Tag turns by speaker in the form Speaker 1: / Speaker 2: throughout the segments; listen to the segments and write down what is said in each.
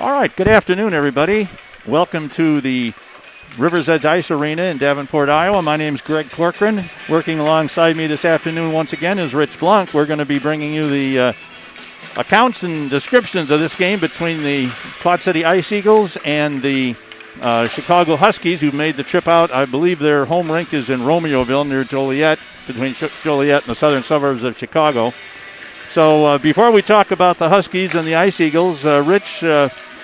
Speaker 1: All right, good afternoon, everybody. Welcome to the Rivers Edge Ice Arena in Davenport, Iowa. My name's Greg Corcoran. Working alongside me this afternoon once again is Rich Blunk. We're going to be bringing you the accounts and descriptions of this game between the Quad City Ice Eagles and the Chicago Huskies, who made the trip out. I believe their home rink is in Romeoville near Joliet, between Joliet and the southern suburbs of Chicago. So before we talk about the Huskies and the Ice Eagles, Rich,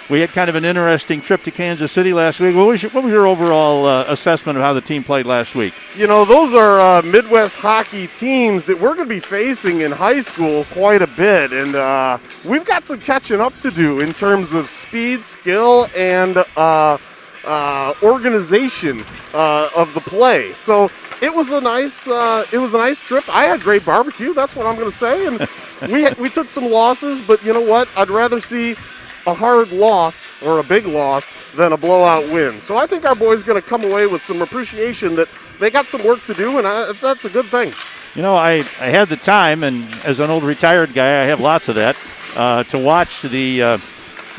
Speaker 1: we had kind of an interesting trip to Kansas City last week. What was your overall assessment of how the team played last week?
Speaker 2: You know, those are Midwest hockey teams that we're going to be facing in high school quite a bit, and we've got some catching up to do in terms of speed, skill, and organization of the play. So it was a nice trip. I had great barbecue. That's what I'm going to say. And we took some losses, but you know what? I'd rather see a hard loss or a big loss than a blowout win. So I think our boys going to come away with some appreciation that they got some work to do, and that's a good thing.
Speaker 1: You know, I had the time, and as an old retired guy, I have lots of that, to watch the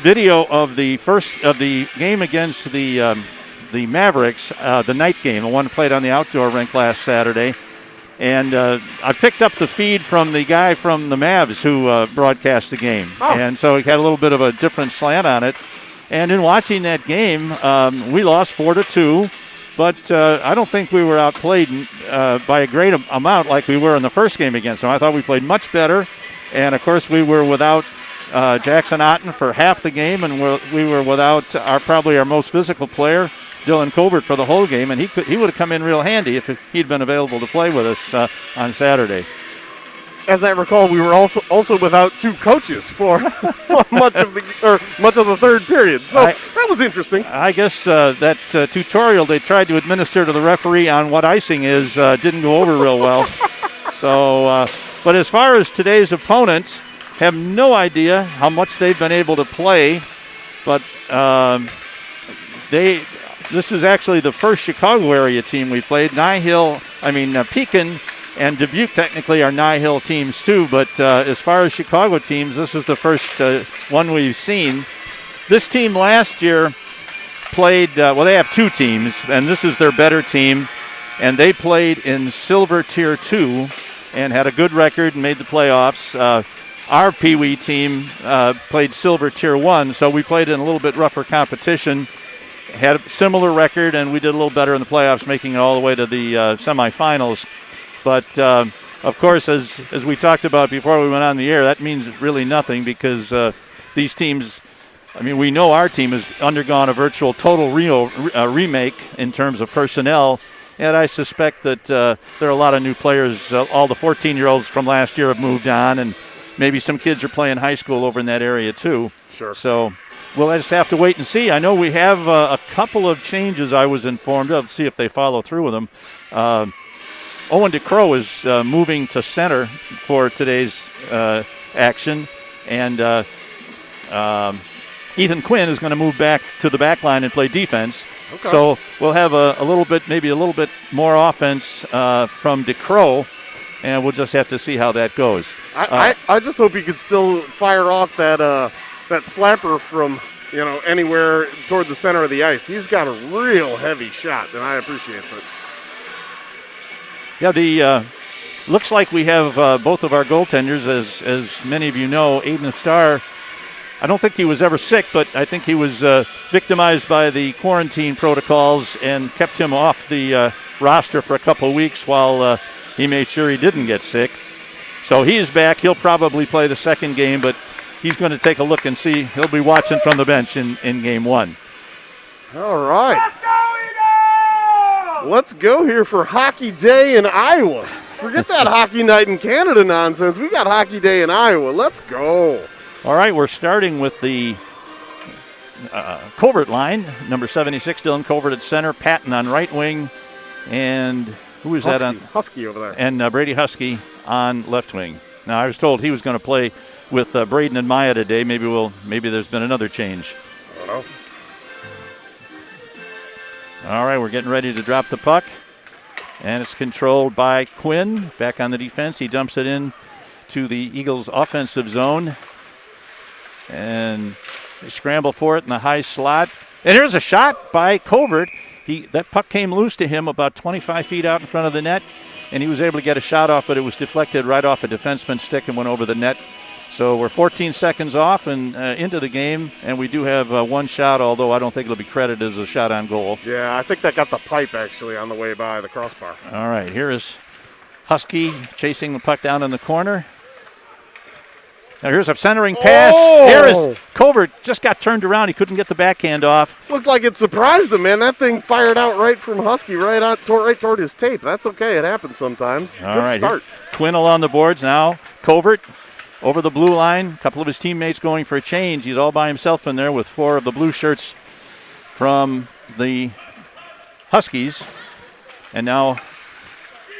Speaker 1: video of the game against the Mavericks, the night game, the one played on the outdoor rink last Saturday. And I picked up the feed from the guy from the Mavs who broadcast the game. Oh. And so he had a little bit of a different slant on it. And in watching that game, we lost 4-2. But I don't think we were outplayed by a great amount like we were in the first game against them. I thought we played much better. And, of course, we were without Jackson Otten for half the game. And we were without probably our most physical player, Dylan Covert, for the whole game, and he would have come in real handy if he'd been available to play with us on Saturday.
Speaker 2: As I recall, we were also without two coaches for so much of the third period. So that was interesting.
Speaker 1: I guess that tutorial they tried to administer to the referee on what icing is didn't go over real well. So, but as far as today's opponents, have no idea how much they've been able to play, but This is actually the first Chicago area team we played. Pekin and Dubuque technically are Nye-Hill teams too, but as far as Chicago teams, this is the first one we've seen. This team last year played, they have two teams, and this is their better team, and they played in Silver Tier 2 and had a good record and made the playoffs. Our Pee Wee team played Silver Tier 1, so we played in a little bit rougher competition. Had a similar record, and we did a little better in the playoffs, making it all the way to the semifinals. But, of course, as we talked about before we went on the air, that means really nothing because these teams, we know our team has undergone a virtual total remake in terms of personnel, and I suspect that there are a lot of new players. All the 14-year-olds from last year have moved on, and maybe some kids are playing high school over in that area too.
Speaker 2: Sure.
Speaker 1: So we'll just have to wait and see. I know we have a couple of changes I was informed of. See if they follow through with them. Owen DeCrow is moving to center for today's action. And Ethan Quinn is going to move back to the back line and play defense. Okay. So we'll have maybe a little bit more offense from DeCrow, and we'll just have to see how that goes.
Speaker 2: I just hope he could still fire off that slapper from, anywhere toward the center of the ice. He's got a real heavy shot, and I appreciate it.
Speaker 1: Yeah, looks like we have both of our goaltenders, as many of you know. Aiden Starr, I don't think he was ever sick, but I think he was victimized by the quarantine protocols and kept him off the roster for a couple of weeks while he made sure he didn't get sick. So he is back. He'll probably play the second game, but he's going to take a look and see. He'll be watching from the bench in game one.
Speaker 2: All right. Let's go here for Hockey Day in Iowa. Forget that Hockey Night in Canada nonsense. We got Hockey Day in Iowa. Let's go.
Speaker 1: All right, we're starting with the Covert line. Number 76, Dylan Covert at center. Patton on right wing. And who is that on?
Speaker 2: Husky over there.
Speaker 1: And Brady Husky on left wing. Now, I was told he was going to play with Braden and Maya today. Maybe there's been another change.
Speaker 2: I don't know.
Speaker 1: All right, we're getting ready to drop the puck. And it's controlled by Quinn. Back on the defense. He dumps it in to the Eagles' offensive zone. And They scramble for it in the high slot. And here's a shot by Covert. That puck came loose to him about 25 feet out in front of the net, and he was able to get a shot off, but it was deflected right off a defenseman's stick and went over the net. So we're 14 seconds off and into the game, and we do have one shot, although I don't think it'll be credited as a shot on goal.
Speaker 2: Yeah, I think that got the pipe, actually, on the way by the crossbar.
Speaker 1: All right, here is Husky chasing the puck down in the corner. Now here's a centering pass. Here is Covert, just got turned around. He couldn't get the backhand off.
Speaker 2: Looked like it surprised him, man. That thing fired out right from Husky, right toward his tape. That's okay. It happens sometimes.
Speaker 1: All
Speaker 2: Good
Speaker 1: right,
Speaker 2: start.
Speaker 1: Quinnell on the boards now. Covert over the blue line. A couple of his teammates going for a change. He's all by himself in there with 4 of the blue shirts from the Huskies. And now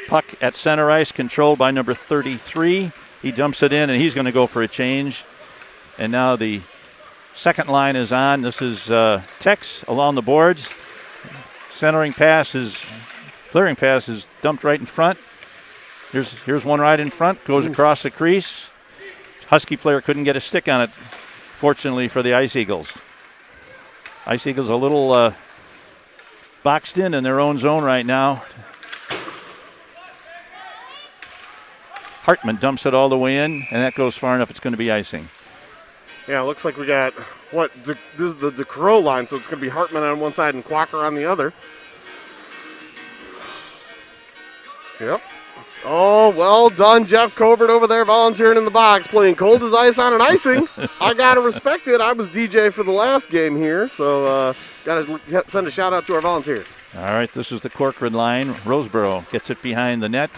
Speaker 1: puck at center ice, controlled by number 33. He dumps it in, and he's going to go for a change. And now the second line is on. This is Tex along the boards. Clearing pass is dumped right in front. Here's one right in front, goes across the crease. Husky player couldn't get a stick on it, fortunately for the Ice Eagles. Ice Eagles a little boxed in their own zone right now. Hartman dumps it all the way in, and that goes far enough. It's going to be icing.
Speaker 2: Yeah, it looks like we got, this is the DeCrow line, so it's going to be Hartman on one side and Quacker on the other. Yep. Oh, well done, Jeff Covert over there volunteering in the box, playing cold as ice on an icing. I got to respect it. I was DJ for the last game here, so got to send a shout-out to our volunteers.
Speaker 1: All right, this is the Corcoran line. Roseboro gets it behind the net.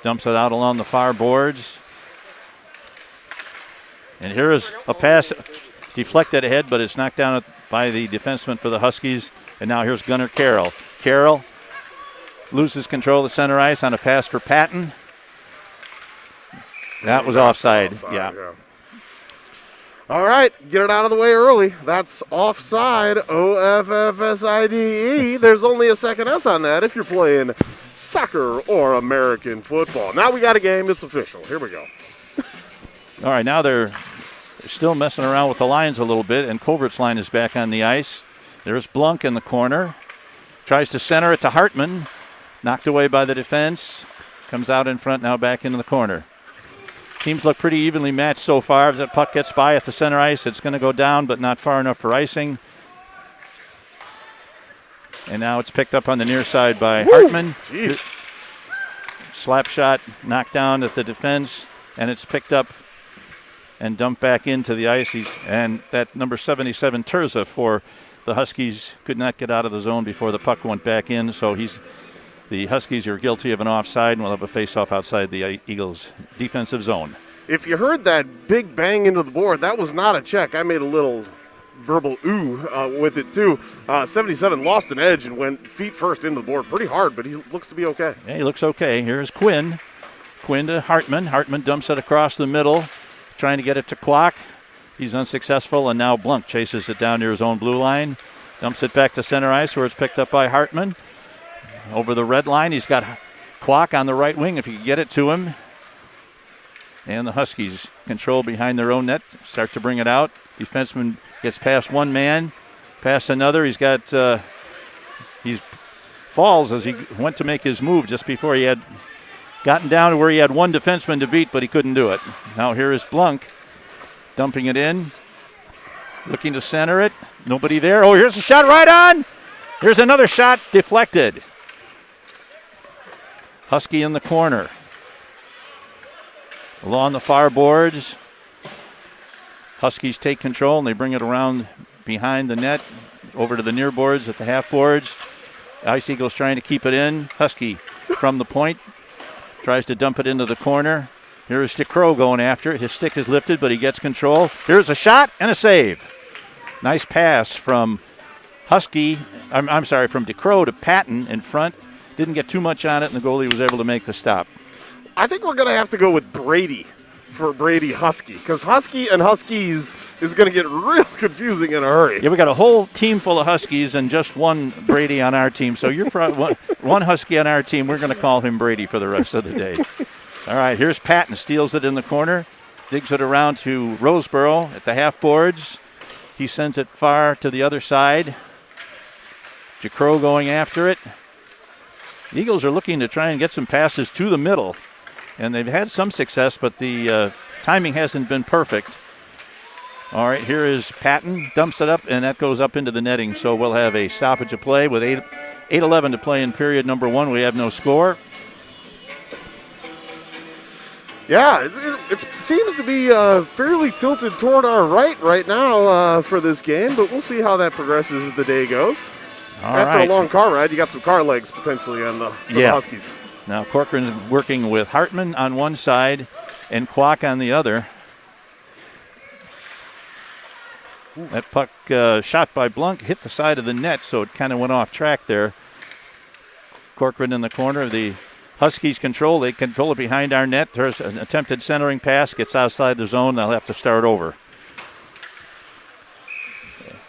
Speaker 1: Dumps it out along the far boards. And here is a pass deflected ahead, but it's knocked down by the defenseman for the Huskies. And now here's Gunnar Carroll. Carroll loses control of the center ice on a pass for Patton. That was offside. Yeah.
Speaker 2: All right, get it out of the way early. That's offside, OFFSIDE. There's only a second S on that if you're playing soccer or American football. Now we got a game. It's official. Here we go.
Speaker 1: All right, now they're still messing around with the lines a little bit, and Covert's line is back on the ice. There's Blunk in the corner. Tries to center it to Hartman. Knocked away by the defense. Comes out in front, now back into the corner. Teams look pretty evenly matched so far. As that puck gets by at the center ice, it's going to go down, but not far enough for icing. And now it's picked up on the near side by Hartman.
Speaker 2: Jeez.
Speaker 1: Slap shot knocked down at the defense, and it's picked up and dumped back into the ice. And that number 77, Terza, for the Huskies, could not get out of the zone before the puck went back in. So the Huskies are guilty of an offside and will have a face-off outside the Eagles' defensive zone.
Speaker 2: If you heard that big bang into the board, that was not a check. I made a little verbal ooh with it, too. 77 lost an edge and went feet first into the board pretty hard, but he looks to be okay.
Speaker 1: Yeah, he looks okay. Here's Quinn. Quinn to Hartman. Hartman dumps it across the middle, trying to get it to Clock. He's unsuccessful, and now Blunk chases it down near his own blue line. Dumps it back to center ice where it's picked up by Hartman. Over the red line, he's got Clock on the right wing if he can get it to him. And the Huskies control behind their own net, start to bring it out. Defenseman gets past one man, past another. He falls as he went to make his move just before he had gotten down to where he had one defenseman to beat, but he couldn't do it. Now here is Blunk dumping it in, looking to center it. Nobody there. Oh, here's a shot right on. Here's another shot deflected. Husky in the corner. Along the far boards. Huskies take control and they bring it around behind the net over to the near boards at the half boards. Ice Eagles trying to keep it in. Husky from the point tries to dump it into the corner. Here's DeCrow going after it. His stick is lifted, but he gets control. Here's a shot and a save. Nice pass from from DeCrow to Patton in front. Didn't get too much on it, and the goalie was able to make the stop.
Speaker 2: I think we're going to have to go with Brady for Brady Husky, because Husky and Huskies is going to get real confusing in a hurry.
Speaker 1: Yeah, we got a whole team full of Huskies and just one Brady on our team. So you're one Husky on our team. We're going to call him Brady for the rest of the day. All right, here's Patton. Steals it in the corner. Digs it around to Roseboro at the half boards. He sends it far to the other side. Jacro going after it. The Eagles are looking to try and get some passes to the middle, and they've had some success, but the timing hasn't been perfect. All right, here is Patton, dumps it up, and that goes up into the netting, so we'll have a stoppage of play with 8:11 to play in period number 1. We have no score.
Speaker 2: Yeah, it seems to be fairly tilted toward our right now for this game, but we'll see how that progresses as the day goes. After a long car ride, you got some car legs potentially on the Huskies.
Speaker 1: Now Corcoran's working with Hartman on one side and Kwok on the other. That puck shot by Blunk hit the side of the net, so it kind of went off track there. Corcoran in the corner. The Huskies control. They control it behind our net. There's an attempted centering pass. Gets outside the zone. They'll have to start over.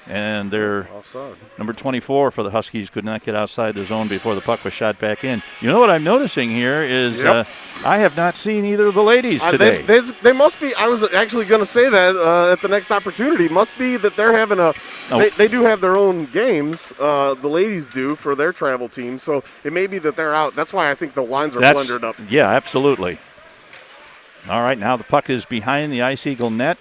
Speaker 1: And they're
Speaker 2: offside.
Speaker 1: Number 24 for the Huskies could not get outside the zone before the puck was shot back in. You know what I'm noticing here is I have not seen either of the ladies today.
Speaker 2: They must be. I was actually going to say that at the next opportunity. Must be that they're having they do have their own games. The ladies do for their travel team. So it may be that they're out. That's why I think the lines are blended up.
Speaker 1: Yeah, absolutely. All right, now the puck is behind the Ice Eagle net.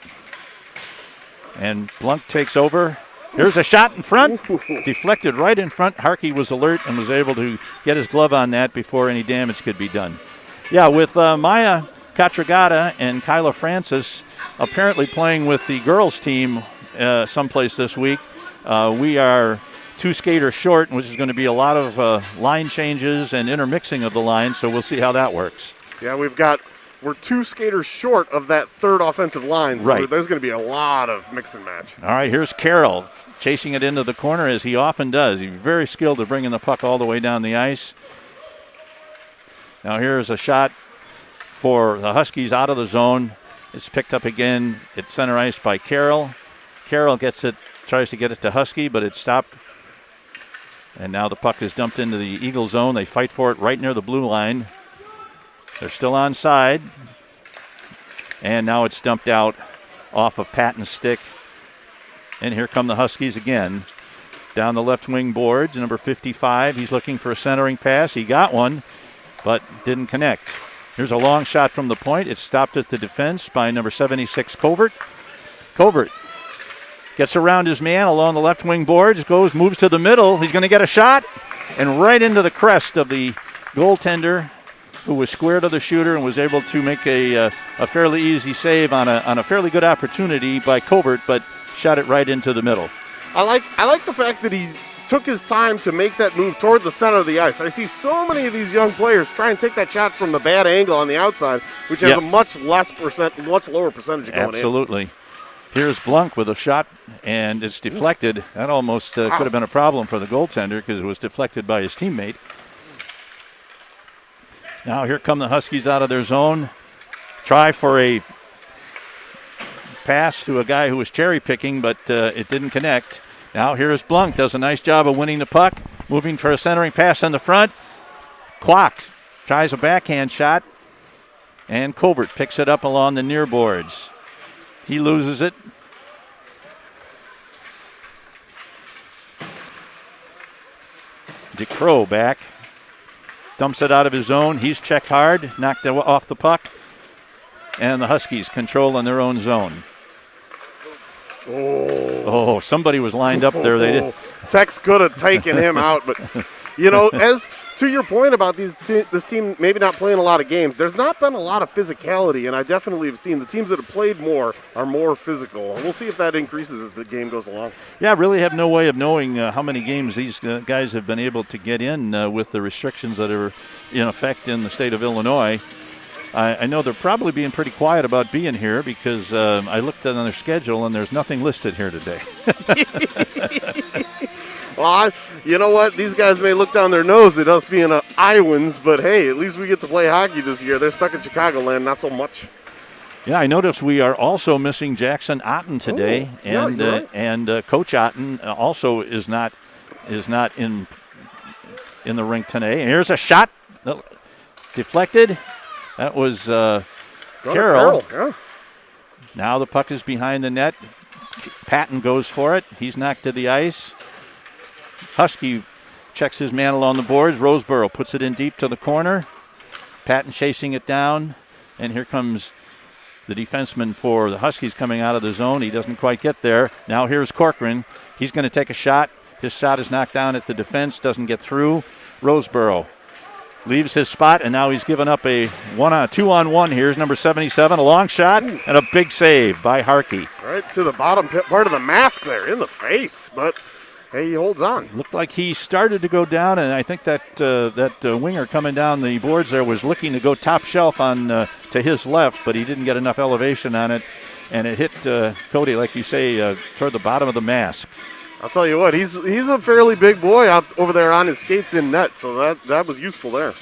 Speaker 1: And Blunk takes over. Here's a shot in front, deflected right in front. Harkey was alert and was able to get his glove on that before any damage could be done. Yeah, with Maya Catragata and Kyla Francis apparently playing with the girls' team someplace this week, we are 2 skaters short, which is going to be a lot of line changes and intermixing of the lines, so we'll see how that works.
Speaker 2: Yeah, we're 2 skaters short of that third offensive line, so there's going to be a lot of mix and match.
Speaker 1: All right, here's Carroll chasing it into the corner as he often does. He's very skilled at bringing the puck all the way down the ice. Now here's a shot for the Huskies out of the zone. It's picked up again at center ice by Carroll. Carroll gets it, tries to get it to Husky, but it's stopped. And now the puck is dumped into the Eagle zone. They fight for it right near the blue line. They're still onside. And now it's dumped out off of Patton's stick. And here come the Huskies again. Down the left wing boards, number 55. He's looking for a centering pass. He got one, but didn't connect. Here's a long shot from the point. It's stopped at the defense by number 76, Covert. Covert gets around his man along the left wing boards, moves to the middle. He's going to get a shot, and right into the crest of the goaltender, who was square to the shooter and was able to make a fairly easy save on a fairly good opportunity by Covert, but shot it right into the middle.
Speaker 2: I like the fact that he took his time to make that move toward the center of the ice. I see so many of these young players try and take that shot from the bad angle on the outside, which has a much lower percentage of going in.
Speaker 1: Absolutely. Here's Blunk with a shot, and it's deflected. That almost could have been a problem for the goaltender because it was deflected by his teammate. Now here come the Huskies out of their zone. Try for a pass to a guy who was cherry picking, but it didn't connect. Now here's Blunk, does a nice job of winning the puck, moving for a centering pass on the front. Kwok tries a backhand shot, and Covert picks it up along the near boards. He loses it. DeCrow back. Dumps it out of his zone. He's checked hard, knocked off the puck. And the Huskies control in their own zone. Oh, somebody was lined up there. They did.
Speaker 2: Tex could have taken him out, but as to your point about this team maybe not playing a lot of games, there's not been a lot of physicality, and I definitely have seen the teams that have played more are more physical. We'll see if that increases as the game goes along. Yeah,
Speaker 1: I really have no way of knowing how many games these guys have been able to get in with the restrictions that are in effect in the state of Illinois. I know they're probably being pretty quiet about being here because I looked on their schedule and there's nothing listed here today.
Speaker 2: Well, you know what? These guys may look down their nose at us being Iowans, but hey, at least we get to play hockey this year. They're stuck in Chicagoland, not so much.
Speaker 1: Yeah, I noticed we are also missing Jackson Otten today, and Coach Otten also is not in the rink today. And here's a shot deflected. That was Carroll.
Speaker 2: Yeah.
Speaker 1: Now the puck is behind the net. Patton goes for it. He's knocked to the ice. Husky checks his man along the boards. Roseboro puts it in deep to the corner. Patton chasing it down. And here comes the defenseman for the Huskies coming out of the zone. He doesn't quite get there. Now here's Corcoran. He's going to take a shot. His shot is knocked down at the defense. Doesn't get through. Roseboro leaves his spot, and now he's given up a 2-on-1. Here's number 77, a long shot, and a big save by Harkey.
Speaker 2: Right to the bottom part of the mask there, in the face, but hey, he holds on.
Speaker 1: Looked like he started to go down, and I think that winger coming down the boards there was looking to go top shelf on to his left, but he didn't get enough elevation on it, and it hit Cody, like you say, toward the bottom of the mask.
Speaker 2: I'll tell you what, he's a fairly big boy out over there on his skates in net, so that was useful there.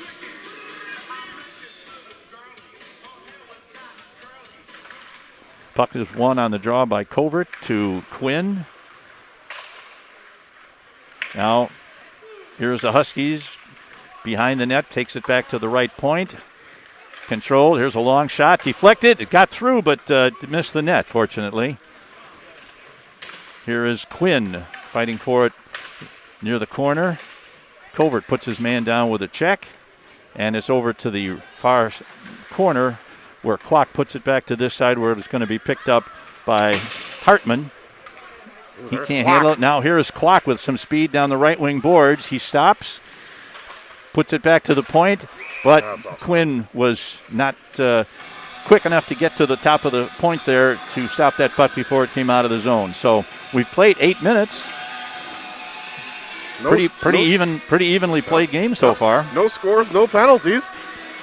Speaker 1: Puck is won on the draw by Covert to Quinn. Now, here's the Huskies behind the net, takes it back to the right point. Controlled, here's a long shot, deflected, it got through, but missed the net, fortunately. Here is Quinn fighting for it near the corner. Covert puts his man down with a check, and it's over to the far corner where Kwok puts it back to this side where it's going to be picked up by Hartman. He can't handle it. Now here is Kwok with some speed down the right wing boards. He stops, puts it back to the point, but awesome. Quinn was not quick enough to get to the top of the point there to stop that puck before it came out of the zone. So we've played 8 minutes. Pretty evenly played game so far.
Speaker 2: No scores, no penalties.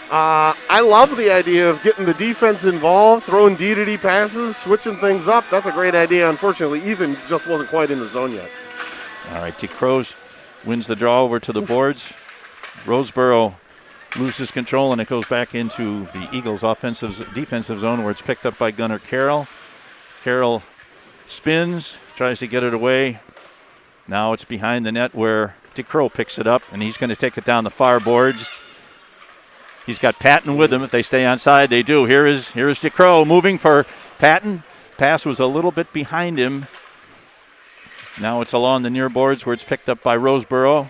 Speaker 2: I love the idea of getting the defense involved, throwing D-to-D passes, switching things up. That's a great idea. Unfortunately, Ethan just wasn't quite in the zone yet.
Speaker 1: All right, DeCroze wins the draw over to the boards. Roseboro loses control, and it goes back into the Eagles' defensive zone where it's picked up by Gunnar Carroll. Carroll spins, tries to get it away. Now it's behind the net where DeCrow picks it up, and he's going to take it down the far boards. He's got Patton with him. If they stay on side, they do. Here is DeCrow moving for Patton. Pass was a little bit behind him. Now it's along the near boards where it's picked up by Roseboro.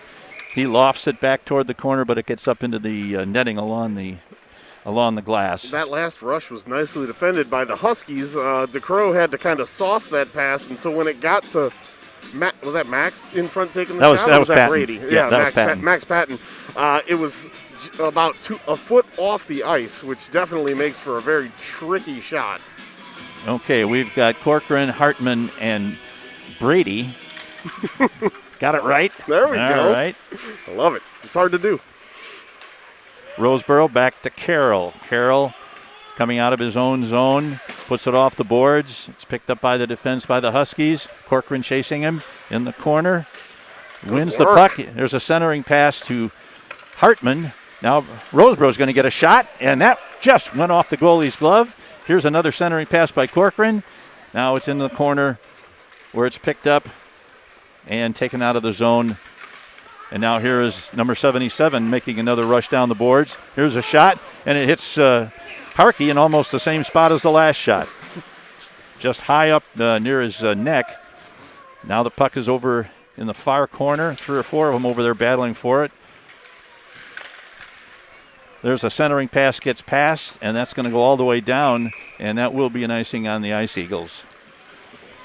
Speaker 1: He lofts it back toward the corner, but it gets up into the netting along the glass. That
Speaker 2: last rush was nicely defended by the Huskies. DeCrow had to kind of sauce that pass, and so when it got to was that Max in front taking the shot?
Speaker 1: That was Patton.
Speaker 2: Brady?
Speaker 1: Yeah, that was Patton.
Speaker 2: Max Patton. It was about a foot off the ice, which definitely makes for a very tricky shot.
Speaker 1: Okay, we've got Corcoran, Hartman, and Brady. Got it right?
Speaker 2: There we go.
Speaker 1: All right.
Speaker 2: I love it. It's hard to do.
Speaker 1: Roseboro back to Carroll. Carroll coming out of his own zone, puts it off the boards. It's picked up by the defense by the Huskies. Corcoran chasing him in the corner. Wins the puck. There's a centering pass to Hartman. Now Roseboro's going to get a shot, and that just went off the goalie's glove. Here's another centering pass by Corcoran. Now it's in the corner where it's picked up and taken out of the zone. And now here is number 77 making another rush down the boards. Here's a shot, and it hits Harkey in almost the same spot as the last shot. Just high up near his neck. Now the puck is over in the far corner. 3 or 4 of them over there battling for it. There's a centering pass gets passed, and that's going to go all the way down, and that will be an icing on the Ice Eagles.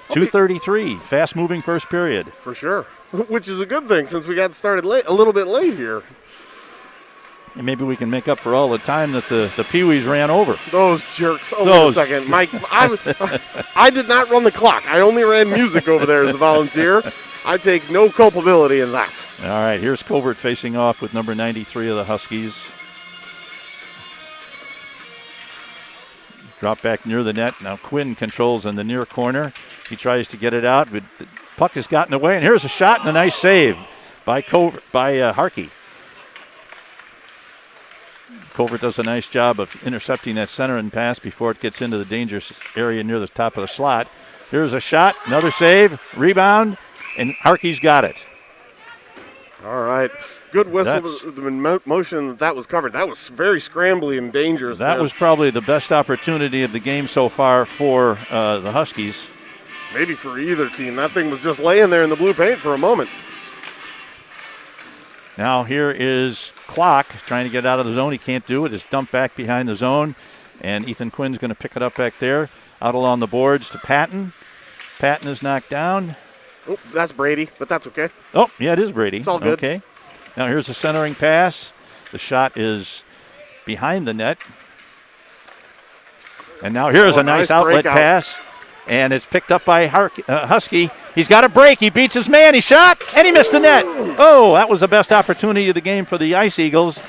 Speaker 1: 2:33, fast-moving first period.
Speaker 2: For sure, which is a good thing since we got started late, a little bit late here.
Speaker 1: And maybe we can make up for all the time that the Pee-wees ran over.
Speaker 2: Those jerks. Wait a second. Mike, I did not run the clock. I only ran music over there as a volunteer. I take no culpability in that.
Speaker 1: All right, here's Covert facing off with number 93 of the Huskies. Drop back near the net. Now Quinn controls in the near corner. He tries to get it out, but the puck has gotten away. And here's a shot and a nice save by Harkey. Covert does a nice job of intercepting that centering pass before it gets into the dangerous area near the top of the slot. Here's a shot, another save, rebound, and Harkey's got it.
Speaker 2: All right. Good whistle. The motion that was covered. That was very scrambly and dangerous.
Speaker 1: That was probably the best opportunity of the game so far for the Huskies.
Speaker 2: maybe for either team. That thing was just laying there in the blue paint for a moment.
Speaker 1: Now here is Clock trying to get out of the zone. He can't do it. It's dumped back behind the zone, and Ethan Quinn's going to pick it up back there. Out along the boards to Patton. Patton is knocked down.
Speaker 2: Oh, that's Brady, but that's okay.
Speaker 1: Oh, yeah, it is Brady.
Speaker 2: It's all good.
Speaker 1: Okay. Now here's a centering pass. The shot is behind the net. And now here's a nice outlet pass. And it's picked up by Husky. He's got a break. He beats his man. He shot, and he missed the net. Oh, that was the best opportunity of the game for the Ice Eagles,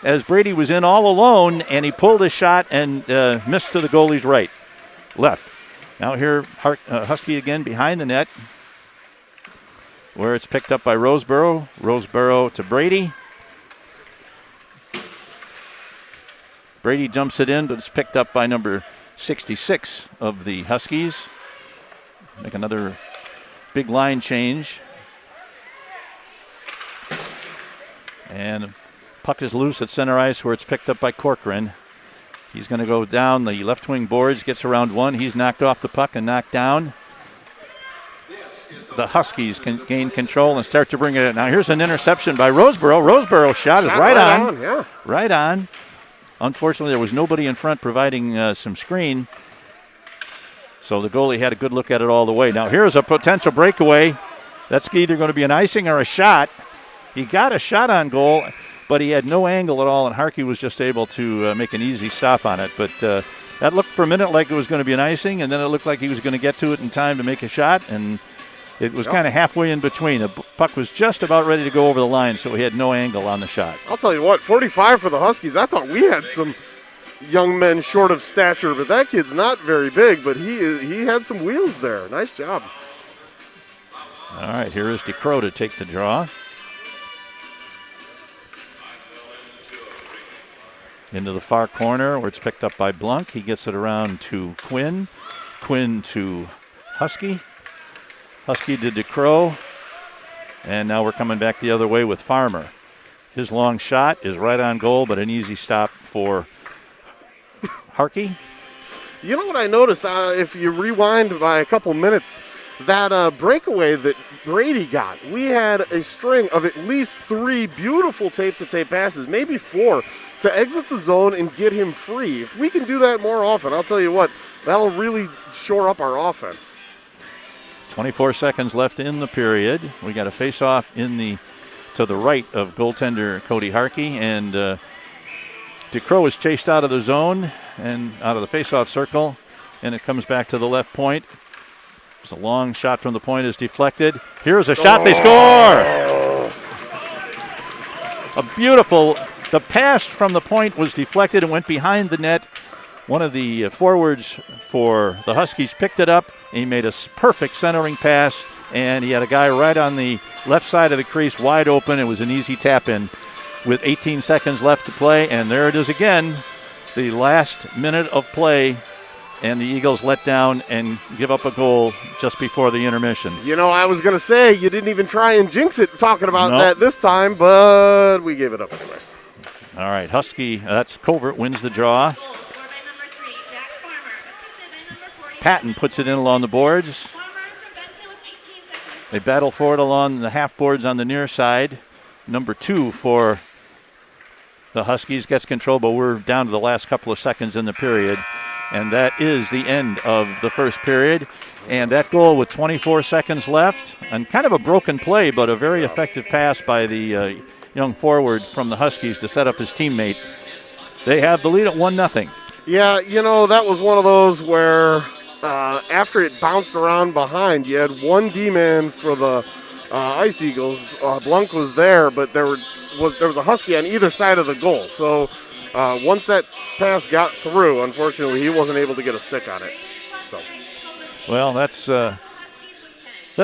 Speaker 1: as Brady was in all alone, and he pulled his shot and missed to the goalie's left. Now here, Husky again behind the net, where it's picked up by Roseboro. Roseboro to Brady. Brady jumps it in, but it's picked up by number 66 of the Huskies. Make another big line change. And puck is loose at center ice, where it's picked up by Corcoran. He's going to go down the left wing boards, gets around one. He's knocked off the puck and knocked down. The Huskies can gain control and start to bring it in. Now here's an interception by Roseboro. Roseboro's shot is right on.
Speaker 2: Yeah.
Speaker 1: Right on. Unfortunately, there was nobody in front providing some screen. So the goalie had a good look at it all the way. Now here's a potential breakaway. That's either going to be an icing or a shot. He got a shot on goal, but he had no angle at all, and Harkey was just able to make an easy stop on it. But that looked for a minute like it was going to be an icing, and then it looked like he was going to get to it in time to make a shot, and it was kind of halfway in between. The puck was just about ready to go over the line, so he had no angle on the shot.
Speaker 2: I'll tell you what, 45 for the Huskies. I thought we had some young men short of stature, but that kid's not very big, but he had some wheels there. Nice job.
Speaker 1: All right, here is DeCrow to take the draw. Into the far corner, where it's picked up by Blunk. He gets it around to Quinn. Quinn to Husky. Husky to DeCrow. And now we're coming back the other way with Farmer. His long shot is right on goal, but an easy stop for Harkey.
Speaker 2: You know what I noticed? If you rewind by a couple minutes, that breakaway that Brady got, we had a string of at least 3 beautiful tape-to-tape passes, maybe 4, to exit the zone and get him free. If we can do that more often, I'll tell you what, that'll really shore up our offense.
Speaker 1: 24 seconds left in the period. We got a face-off to the right of goaltender Cody Harkey, and DeCrow is chased out of the zone and out of the face-off circle, and it comes back to the left point. It's a long shot from the point, is deflected. Here's a shot, they score! A beautiful, the pass from the point was deflected and went behind the net. One of the forwards for the Huskies picked it up, and he made a perfect centering pass, and he had a guy right on the left side of the crease wide open. It was an easy tap-in with 18 seconds left to play, and there it is again, the last minute of play, and the Eagles let down and give up a goal just before the intermission.
Speaker 2: You know, I was going to say, you didn't even try and jinx it talking about that this time, but we gave it up anyway.
Speaker 1: All right, Husky, that's Covert, wins the draw. Patton puts it in along the boards. They battle for it along the half boards on the near side. Number 2 for the Huskies gets control, but we're down to the last couple of seconds in the period. And that is the end of the first period. And that goal with 24 seconds left, and kind of a broken play, but a very effective pass by the young forward from the Huskies to set up his teammate. They have the lead at 1-0.
Speaker 2: Yeah, you know, that was one of those where after it bounced around behind, you had one D-man for the Ice Eagles. Blunk was there, but there was a Husky on either side of the goal. So once that pass got through, unfortunately, he wasn't able to get a stick on it. So,
Speaker 1: well, that's a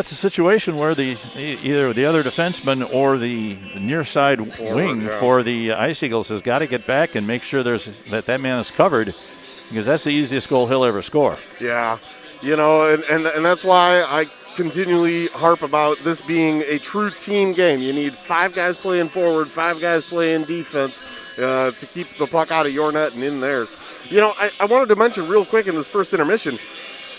Speaker 1: situation where either the other defenseman or the near side wing for the Ice Eagles has got to get back and make sure that man is covered, because that's the easiest goal he'll ever score.
Speaker 2: Yeah, you know, and that's why I continually harp about this being a true team game. You need 5 guys playing forward, 5 guys playing defense to keep the puck out of your net and in theirs. You know, I wanted to mention real quick in this first intermission,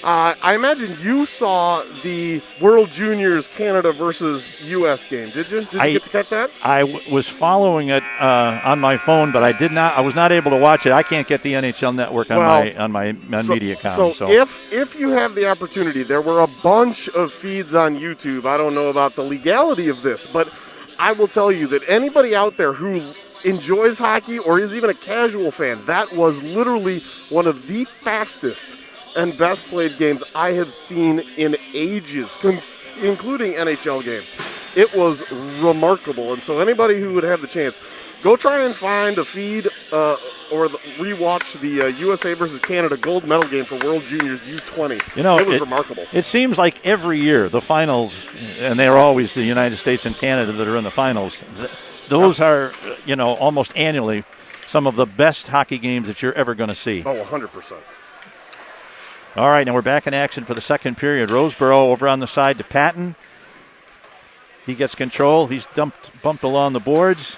Speaker 2: I imagine you saw the World Juniors Canada versus U.S. game, did you? Did you get to catch that?
Speaker 1: I was following it on my phone, but I was not able to watch it. I can't get the NHL Network on my Mediacom.
Speaker 2: So if you have the opportunity, there were a bunch of feeds on YouTube. I don't know about the legality of this, but I will tell you that anybody out there who enjoys hockey or is even a casual fan, that was literally one of the fastest and best played games I have seen in ages, including NHL games. It was remarkable. And so anybody who would have the chance, go try and find a feed or rewatch the USA versus Canada gold medal game for World Juniors U20. It was remarkable.
Speaker 1: It seems like every year the finals, and they're always the United States and Canada that are in the finals, those are, almost annually some of the best hockey games that you're ever going to see.
Speaker 2: Oh, 100%.
Speaker 1: All right, now we're back in action for the second period. Roseboro over on the side to Patton. He gets control. He's bumped along the boards.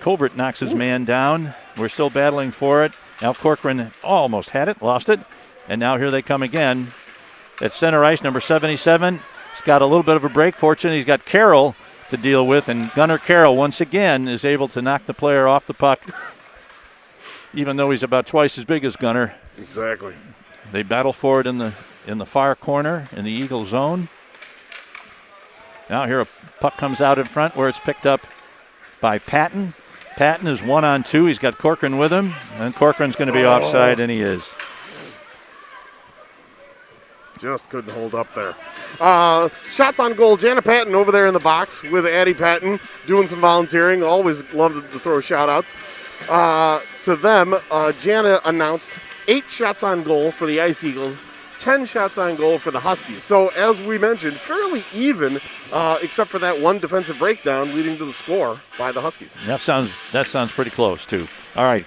Speaker 1: Colbert knocks his man down. We're still battling for it. Now Corcoran almost had it, lost it. And now here they come again. At center ice, number 77. He's got a little bit of a break. Fortunately, he's got Carroll to deal with. And Gunnar Carroll, once again, is able to knock the player off the puck, even though he's about twice as big as Gunnar.
Speaker 2: Exactly.
Speaker 1: They battle for it in the far corner in the Eagle zone. Now here a puck comes out in front where it's picked up by Patton. Patton is 1-on-2. He's got Corcoran with him, and Corcoran's going to be offside, and he is.
Speaker 2: Just couldn't hold up there. Shots on goal. Jana Patton over there in the box with Addie Patton doing some volunteering. Always love to throw shout-outs to them. Jana announced 8 shots on goal for the Ice Eagles, 10 shots on goal for the Huskies. So, as we mentioned, fairly even, except for that one defensive breakdown leading to the score by the Huskies.
Speaker 1: That sounds pretty close, too. All right.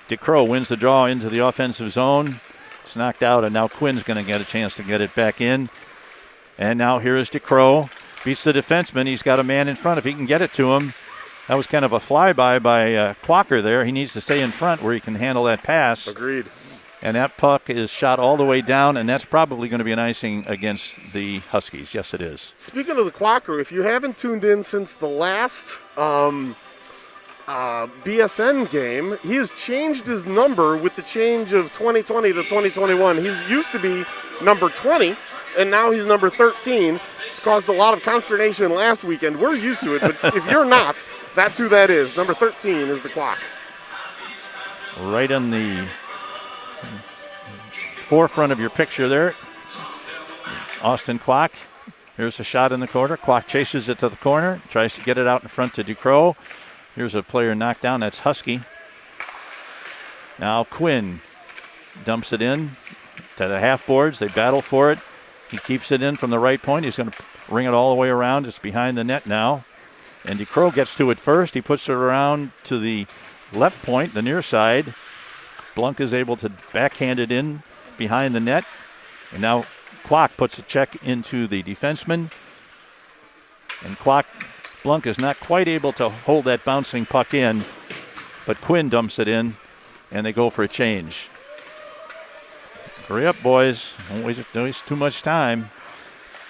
Speaker 1: DeCrow wins the draw into the offensive zone. It's knocked out, and now Quinn's going to get a chance to get it back in. And now here is DeCrow. Beats the defenseman. He's got a man in front if he can get it to him. That was kind of a flyby by Quacker there. He needs to stay in front where he can handle that pass.
Speaker 2: Agreed.
Speaker 1: And that puck is shot all the way down, and that's probably going to be an icing against the Huskies. Yes, it is.
Speaker 2: Speaking of the Quacker, if you haven't tuned in since the last BSN game, he has changed his number with the change of 2020 to 2021. He's used to be number 20, and now he's number 13. It's caused a lot of consternation last weekend. We're used to it, but if you're not, that's who that is. Number 13 is the Quack.
Speaker 1: Right in the forefront of your picture there, Austin Quack. Here's a shot in the corner. Quack chases it to the corner, tries to get it out in front to DeCrow. Here's a player knocked down. That's Husky. Now Quinn dumps it in to the half boards. They battle for it. He keeps it in from the right point. He's going to ring it all the way around. It's behind the net now. And DeCrow gets to it first. He puts it around to the left point, the near side. Blunk is able to backhand it in behind the net. And now Quack puts a check into the defenseman. And Blunk is not quite able to hold that bouncing puck in, but Quinn dumps it in, and they go for a change. Hurry up, boys. Don't waste too much time.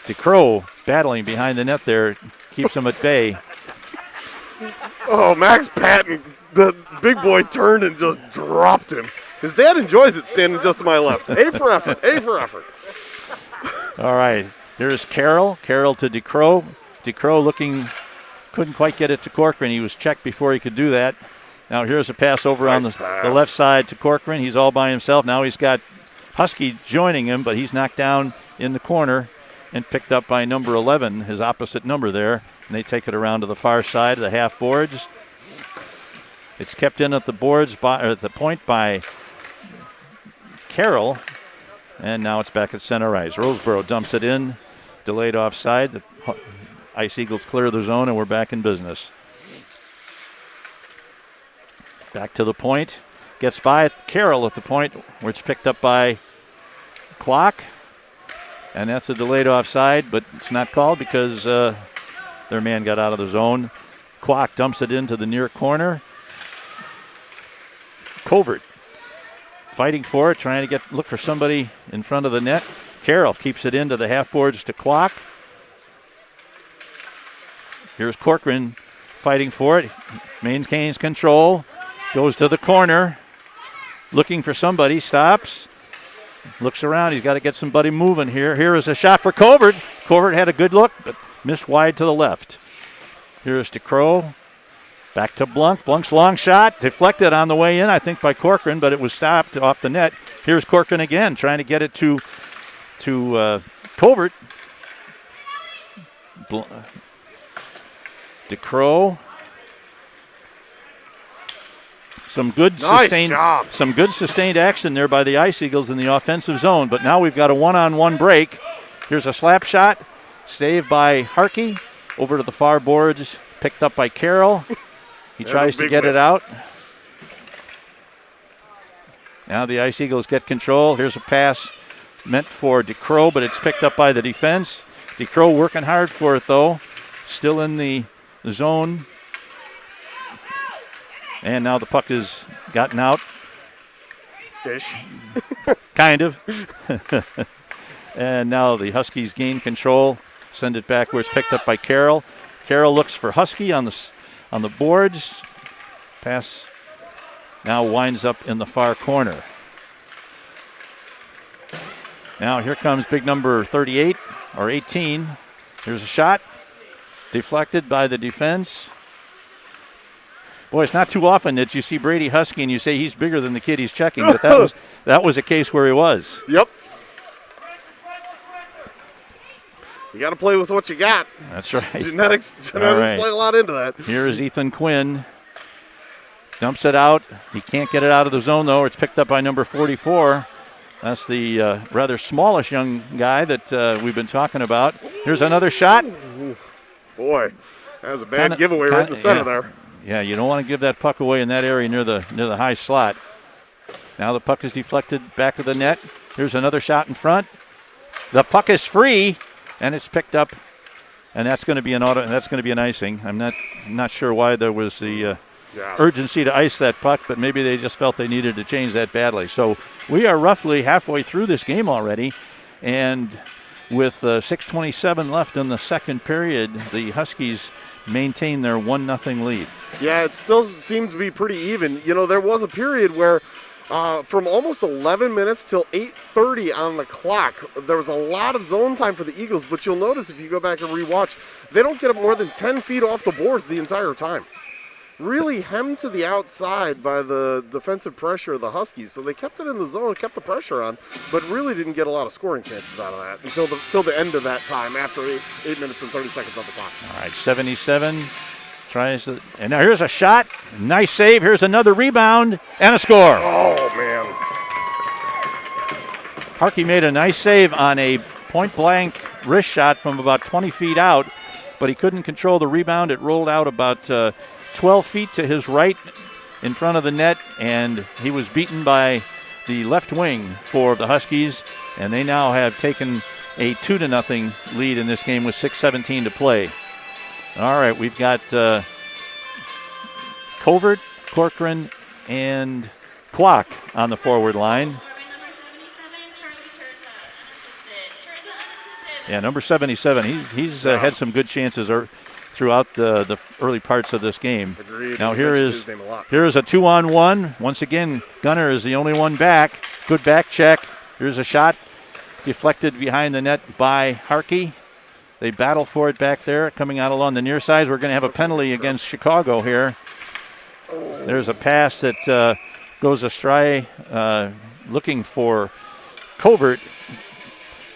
Speaker 1: DeCrow battling behind the net there, keeps him at bay.
Speaker 2: Oh, Max Patton, the big boy turned and just dropped him. His dad enjoys it standing just to my left. A for effort, A for effort.
Speaker 1: All right, here's Carroll. Carroll to DeCrow. DeCrow couldn't quite get it to Corcoran. He was checked before he could do that. Now here's a pass over on the left side to Corcoran. He's all by himself. Now he's got Husky joining him, but he's knocked down in the corner and picked up by number 11, his opposite number there. And they take it around to the far side of the half boards. It's kept in at the boards at the point by Carroll. And now it's back at center ice. Roseboro dumps it in. Delayed offside. The Ice Eagles clear the zone, and we're back in business. Back to the point. Gets by Carroll at the point where it's picked up by Clock. And that's a delayed offside, but it's not called because their man got out of the zone. Clock dumps it into the near corner. Covert fighting for it, trying to look for somebody in front of the net. Carroll keeps it into the half boards to Clock. Here's Corcoran fighting for it. Maintains control. Goes to the corner. Looking for somebody. Stops. Looks around. He's got to get somebody moving here. Here is a shot for Covert. Covert had a good look, but missed wide to the left. Here's DeCrow. Back to Blunk. Blunk's long shot. Deflected on the way in, I think, by Corcoran, but it was stopped off the net. Here's Corcoran again, trying to get it to Covert. DeCrow. Some good sustained action there by the Ice Eagles in the offensive zone, but now we've got a one-on-one break. Here's a slap shot, saved by Harkey, over to the far boards, picked up by Carroll. He tries to get it out. Now the Ice Eagles get control. Here's a pass meant for DeCrow, but it's picked up by the defense. DeCrow working hard for it, though. Still in the zone. And now the puck has gotten out.
Speaker 2: Fish.
Speaker 1: Kind of. And now the Huskies gain control. Send it back where it's picked up by Carroll. Carroll looks for Husky on the boards. Pass now winds up in the far corner. Now here comes big number 38 or 18. Here's a shot. Deflected by the defense. Boy, it's not too often that you see Brady Husky and you say he's bigger than the kid he's checking, but that was a case where he was.
Speaker 2: Yep. You got to play with what you got.
Speaker 1: That's right.
Speaker 2: Genetics play a lot into that.
Speaker 1: Here is Ethan Quinn. Dumps it out. He can't get it out of the zone, though. It's picked up by number 44. That's the rather smallish young guy that we've been talking about. Here's another shot.
Speaker 2: Boy, that was a bad giveaway right in the center there.
Speaker 1: Yeah, you don't want to give that puck away in that area near the high slot. Now the puck is deflected back of the net. Here's another shot in front. The puck is free, and it's picked up, and that's going to be an icing. I'm not sure why there was the urgency to ice that puck, but maybe they just felt they needed to change that badly. So we are roughly halfway through this game already, and with 6:27 left in the second period, the Huskies maintain their 1-0 lead.
Speaker 2: Yeah, it still seemed to be pretty even. You know, there was a period where from almost 11 minutes till 8:30 on the clock, there was a lot of zone time for the Eagles, but you'll notice if you go back and rewatch, they don't get up more than 10 feet off the boards the entire time. Really hemmed to the outside by the defensive pressure of the Huskies, so they kept it in the zone, kept the pressure on, but really didn't get a lot of scoring chances out of that until the end of that time after 8 minutes and 30 seconds on the clock.
Speaker 1: All right, 77 tries to, and now here's a shot. Nice save. Here's another rebound and a score.
Speaker 2: Oh, man.
Speaker 1: Harkey made a nice save on a point-blank wrist shot from about 20 feet out, but he couldn't control the rebound. It rolled out about 12 feet to his right in front of the net, and he was beaten by the left wing for the Huskies, and they now have taken a 2-0 lead in this game with 6:17 to play. All right, we've got Covert, Corcoran, and Clock on the forward line. Yeah, number 77. He's had some good chances throughout the early parts of this game.
Speaker 2: Agreed.
Speaker 1: Now here is a 2-on-1. Once again, Gunner is the only one back. Good back check. Here's a shot deflected behind the net by Harkey. They battle for it back there, coming out along the near side. We're going to have a penalty against Chicago here. There's a pass that goes astray, looking for Covert,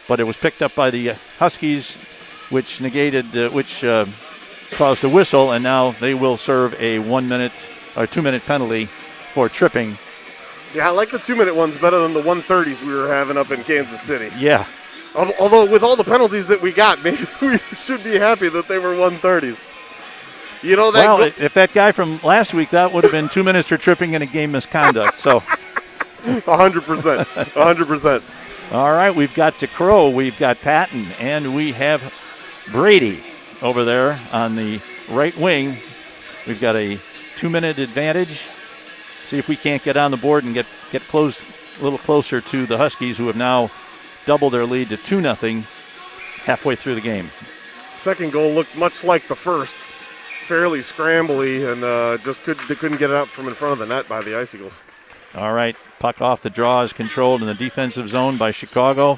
Speaker 1: but it was picked up by the Huskies, which caused a whistle, and now they will serve a 2-minute penalty for tripping.
Speaker 2: Yeah, I like the 2-minute ones better than the 1:30s we were having up in Kansas City.
Speaker 1: Yeah.
Speaker 2: Although with all the penalties that we got, maybe we should be happy that they were 1:30s. You know that.
Speaker 1: Well, if that guy from last week, that would have been 2 minutes for tripping and a game misconduct. So.
Speaker 2: 100%. 100%.
Speaker 1: All right, we've got DeCrow, we've got Patton, and we have Brady over there on the right wing. We've got a 2-minute advantage. See if we can't get on the board and get close a little closer to the Huskies, who have now doubled their lead to 2-0 halfway through the game.
Speaker 2: Second goal looked much like the first, fairly scrambly, and they couldn't get it out from in front of the net by the Ice Eagles.
Speaker 1: All right, puck off the draw is controlled in the defensive zone by Chicago.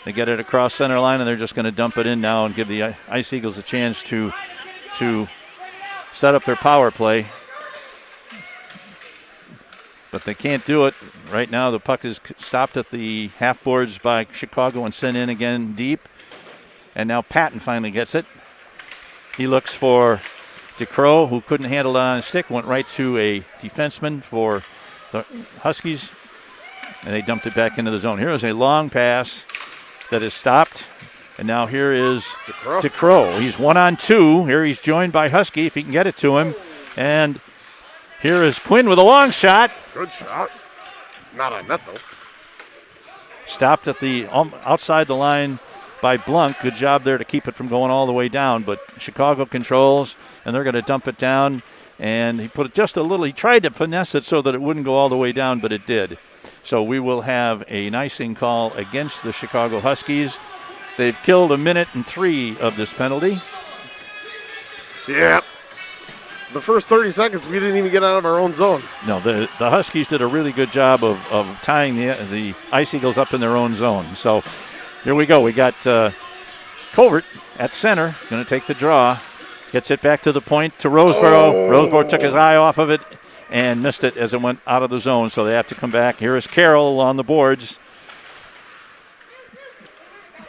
Speaker 1: They get it across center line, and they're just going to dump it in now and give the Ice Eagles a chance to set up their power play. But they can't do it. Right now the puck is stopped at the half boards by Chicago and sent in again deep. And now Patton finally gets it. He looks for DeCrow, who couldn't handle it on his stick, went right to a defenseman for the Huskies, and they dumped it back into the zone. Here is a long pass that is stopped, and now here is DeCrow. He's 1-on-2. Here he's joined by Husky, if he can get it to him. And here is Quinn with a long shot.
Speaker 2: Good shot. Not on net, though.
Speaker 1: Stopped at the outside the line by Blunk. Good job there to keep it from going all the way down. But Chicago controls, and they're going to dump it down. And he put it just a little. He tried to finesse it so that it wouldn't go all the way down, but it did. So we will have an icing call against the Chicago Huskies. They've killed 1 minute and 3 of this penalty.
Speaker 2: Yeah. The first 30 seconds, we didn't even get out of our own zone.
Speaker 1: No, the Huskies did a really good job of tying the Ice Eagles up in their own zone. So here we go. We got Covert at center, going to take the draw. Gets it back to the point to Roseboro.
Speaker 2: Oh.
Speaker 1: Roseboro took his eye off of it and missed it as it went out of the zone, so they have to come back. Here is Carroll on the boards.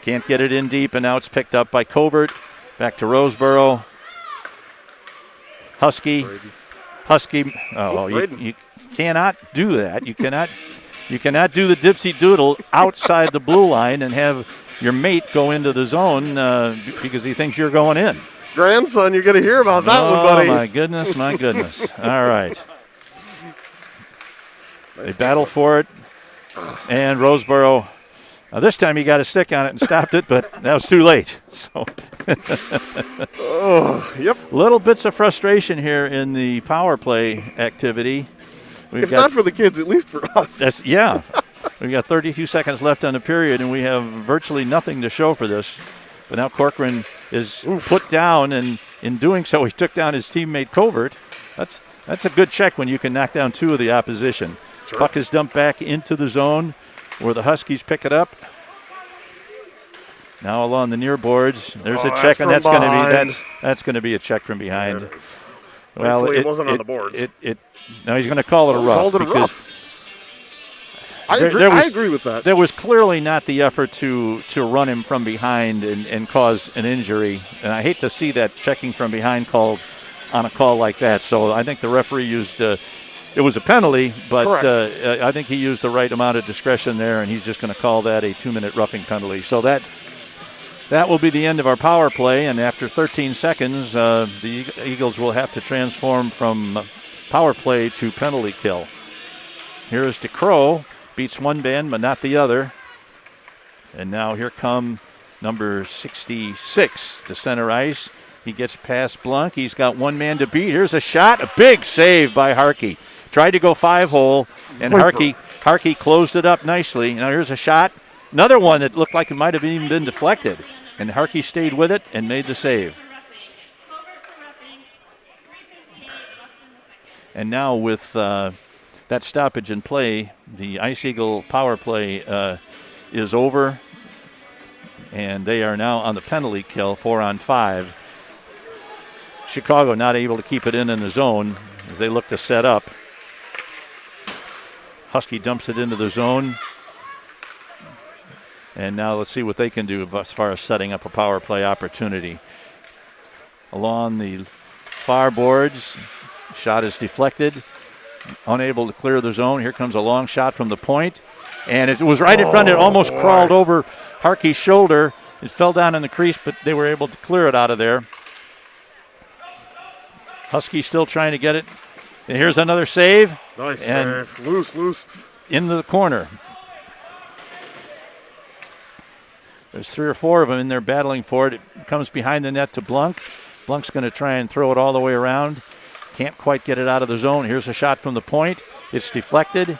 Speaker 1: Can't get it in deep, and now it's picked up by Covert. Back to Roseboro. Husky. Oh, you cannot do that. You cannot do the dipsy doodle outside the blue line and have your mate go into the zone because he thinks you're going in.
Speaker 2: Grandson, you're going to hear about that one, buddy.
Speaker 1: Oh, my goodness. All right. They battle for it. And Roseboro, this time he got a stick on it and stopped it, but that was too late. So,
Speaker 2: yep.
Speaker 1: Little bits of frustration here in the power play activity.
Speaker 2: If not for the kids, at least for us.
Speaker 1: Yeah. We've got 32 seconds left on the period, and we have virtually nothing to show for this. But now Corcoran is put down, and in doing so, he took down his teammate Covert. That's a good check when you can knock down 2 of the opposition. Sure. Puck is dumped back into the zone where the Huskies pick it up. Now along the near boards, there's a check, and that's going to be a check from behind.
Speaker 2: Well, it wasn't on the boards.
Speaker 1: Now he's going to call it a rough because
Speaker 2: I agree with that.
Speaker 1: There was clearly not the effort to run him from behind and cause an injury. And I hate to see that checking from behind called on a call like that. So I think the referee used it was a penalty, but I think he used the right amount of discretion there, and he's just going to call that a 2-minute roughing penalty. So that will be the end of our power play, and after 13 seconds, the Eagles will have to transform from power play to penalty kill. Here is DeCrow. Beats one man, but not the other. And now here come number 66 to center ice. He gets past Blunk. He's got one man to beat. Here's a shot. A big save by Harkey. Tried to go 5-hole, and Harkey closed it up nicely. Now here's a shot. Another one that looked like it might have even been deflected. And Harkey stayed with it and made the save. And now with that stoppage in play, the Ice Eagle power play is over, and they are now on the penalty kill, 4-on-5. Chicago not able to keep it in the zone as they look to set up. Husky dumps it into the zone. And now let's see what they can do as far as setting up a power play opportunity. Along the far boards, shot is deflected. Unable to clear the zone. Here comes a long shot from the point. And it was right in front. It almost crawled over Harkey's shoulder. It fell down in the crease, but they were able to clear it out of there. Husky still trying to get it. And here's another save.
Speaker 2: Nice save. Loose.
Speaker 1: Into the corner. There's 3 or 4 of them in there battling for it. It comes behind the net to Blunk. Blunk's going to try and throw it all the way around. Can't quite get it out of the zone. Here's a shot from the point. It's deflected.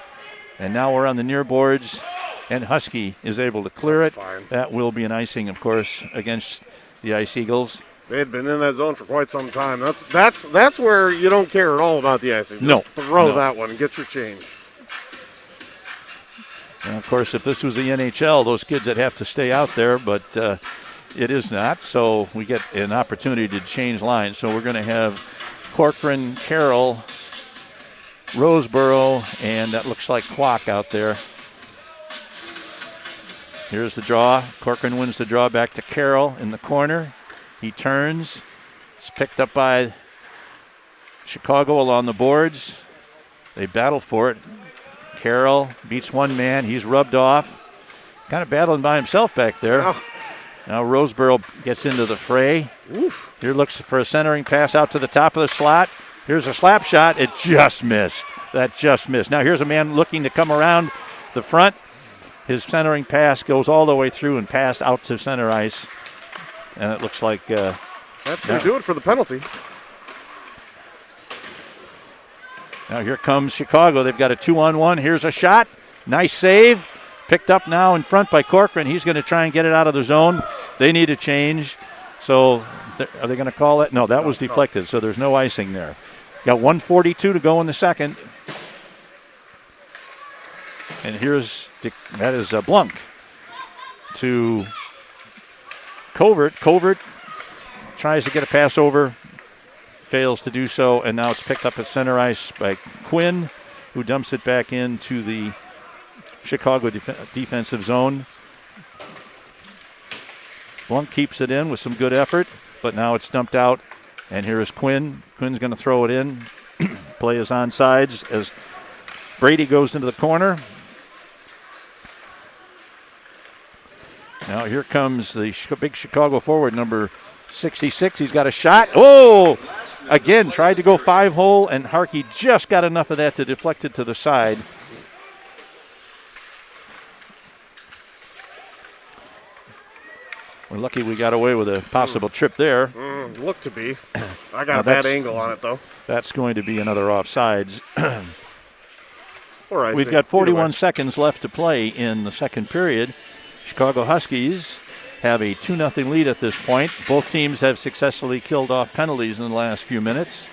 Speaker 1: And now we're on the near boards, and Husky is able to clear
Speaker 2: That's
Speaker 1: it.
Speaker 2: fine.
Speaker 1: That will be an icing, of course, against the Ice Eagles.
Speaker 2: They had been in that zone for quite some time. That's where you don't care at all about the icing.
Speaker 1: No.
Speaker 2: Just throw
Speaker 1: No.
Speaker 2: that one and get your change.
Speaker 1: And, of course, if this was the NHL, those kids would have to stay out there, but it is not. So we get an opportunity to change lines. So we're going to have Corcoran, Carroll, Roseboro, and that looks like Kwok out there. Here's the draw. Corcoran wins the draw back to Carroll in the corner. He turns. It's picked up by Chicago along the boards. They battle for it. Carroll beats one man. He's rubbed off. Kind of battling by himself back there.
Speaker 2: Oh.
Speaker 1: Now Roseboro gets into the fray.
Speaker 2: Oof.
Speaker 1: Here looks for a centering pass out to the top of the slot. Here's a slap shot. It just missed. That just missed. Now here's a man looking to come around the front. His centering pass goes all the way through and passed out to center ice. And it looks like...
Speaker 2: That's going to do it for the penalty.
Speaker 1: Now here comes Chicago. They've got a 2-on-1. Here's a shot. Nice save. Picked up now in front by Corcoran. He's going to try and get it out of the zone. They need a change. So are they going to call it? No, that was deflected, so there's no icing there. Got 1:42 to go in the second. And that is Blunk to Covert. Covert tries to get a pass over, fails to do so, and now it's picked up at center ice by Quinn, who dumps it back into the Chicago defensive zone. Blunk keeps it in with some good effort, but now it's dumped out, and here is Quinn. Quinn's going to throw it in. Play is on sides as Brady goes into the corner. Now here comes the big Chicago forward, number 66. He's got a shot. Oh! Again, tried to go 5-hole, and Harkey just got enough of that to deflect it to the side. We're lucky we got away with a possible trip there.
Speaker 2: Looked to be. I got a bad angle on it, though.
Speaker 1: That's going to be another offsides.
Speaker 2: Or icing.
Speaker 1: We've got 41 seconds left to play in the second period. Chicago Huskies have a 2-0 lead at this point. Both teams have successfully killed off penalties in the last few minutes.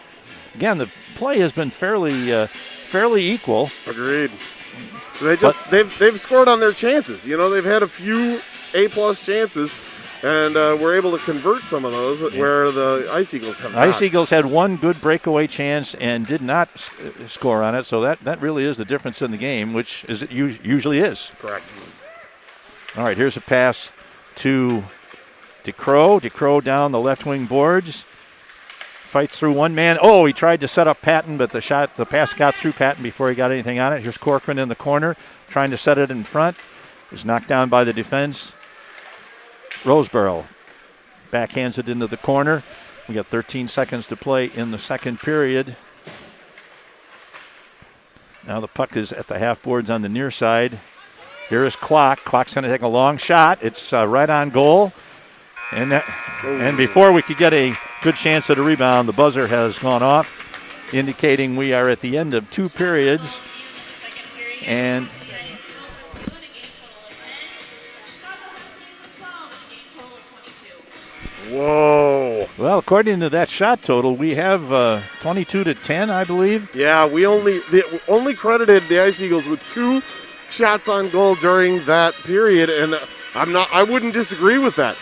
Speaker 1: Again, the play has been fairly equal.
Speaker 2: Agreed. They've scored on their chances. You know, they've had a few A+ chances, and we're able to convert some of those where the Ice Eagles have not.
Speaker 1: Ice Eagles had one good breakaway chance and did not score on it, so that really is the difference in the game, which it usually is.
Speaker 2: Correct.
Speaker 1: All right, here's a pass to DeCrow. DeCrow down the left wing boards. Fights through one man. Oh, he tried to set up Patton, but the pass got through Patton before he got anything on it. Here's Corcoran in the corner, trying to set it in front. Was knocked down by the defense. Roseboro backhands it into the corner. We got 13 seconds to play in the second period. Now the puck is at the half boards on the near side. Here is Kwok. Kwok's going to take a long shot. It's right on goal. And before we could get a good chance at a rebound, the buzzer has gone off, indicating we are at the end of two periods. And
Speaker 2: whoa.
Speaker 1: well, according to that shot total, we have 22-10, I believe.
Speaker 2: Yeah, they only credited the Ice Eagles with 2 shots on goal during that period, and I wouldn't disagree with that.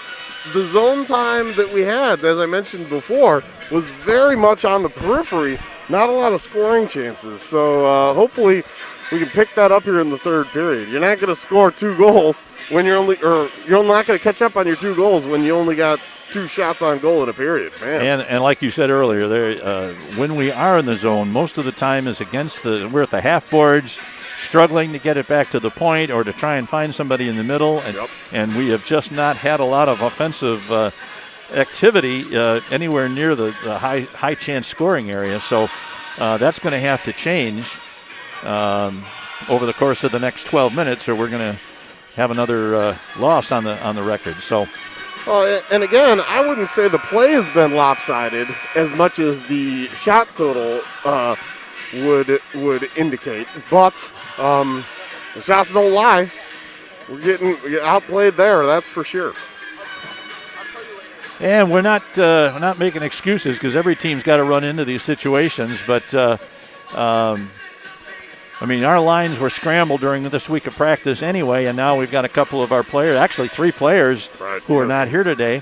Speaker 2: The zone time that we had, as I mentioned before, was very much on the periphery. Not a lot of scoring chances. So hopefully we can pick that up here in the third period. You're not going to score 2 goals when you're not going to catch up on your 2 goals when you only got 2 shots on goal in a period. Man.
Speaker 1: And like you said earlier, when we are in the zone, most of the time is we're at the half boards, struggling to get it back to the point or to try and find somebody in the middle. And we have just not had a lot of offensive activity anywhere near the high chance scoring area. So that's going to have to change over the course of the next 12 minutes, or we're going to have another loss on the record. So.
Speaker 2: And again, I wouldn't say the play has been lopsided as much as the shot total would indicate, but The shots don't lie. We get outplayed there, that's for sure.
Speaker 1: And we're not making excuses because every team's got to run into these situations. But, our lines were scrambled during this week of practice anyway, and now we've got a couple of our players, actually 3 players, who are not here today.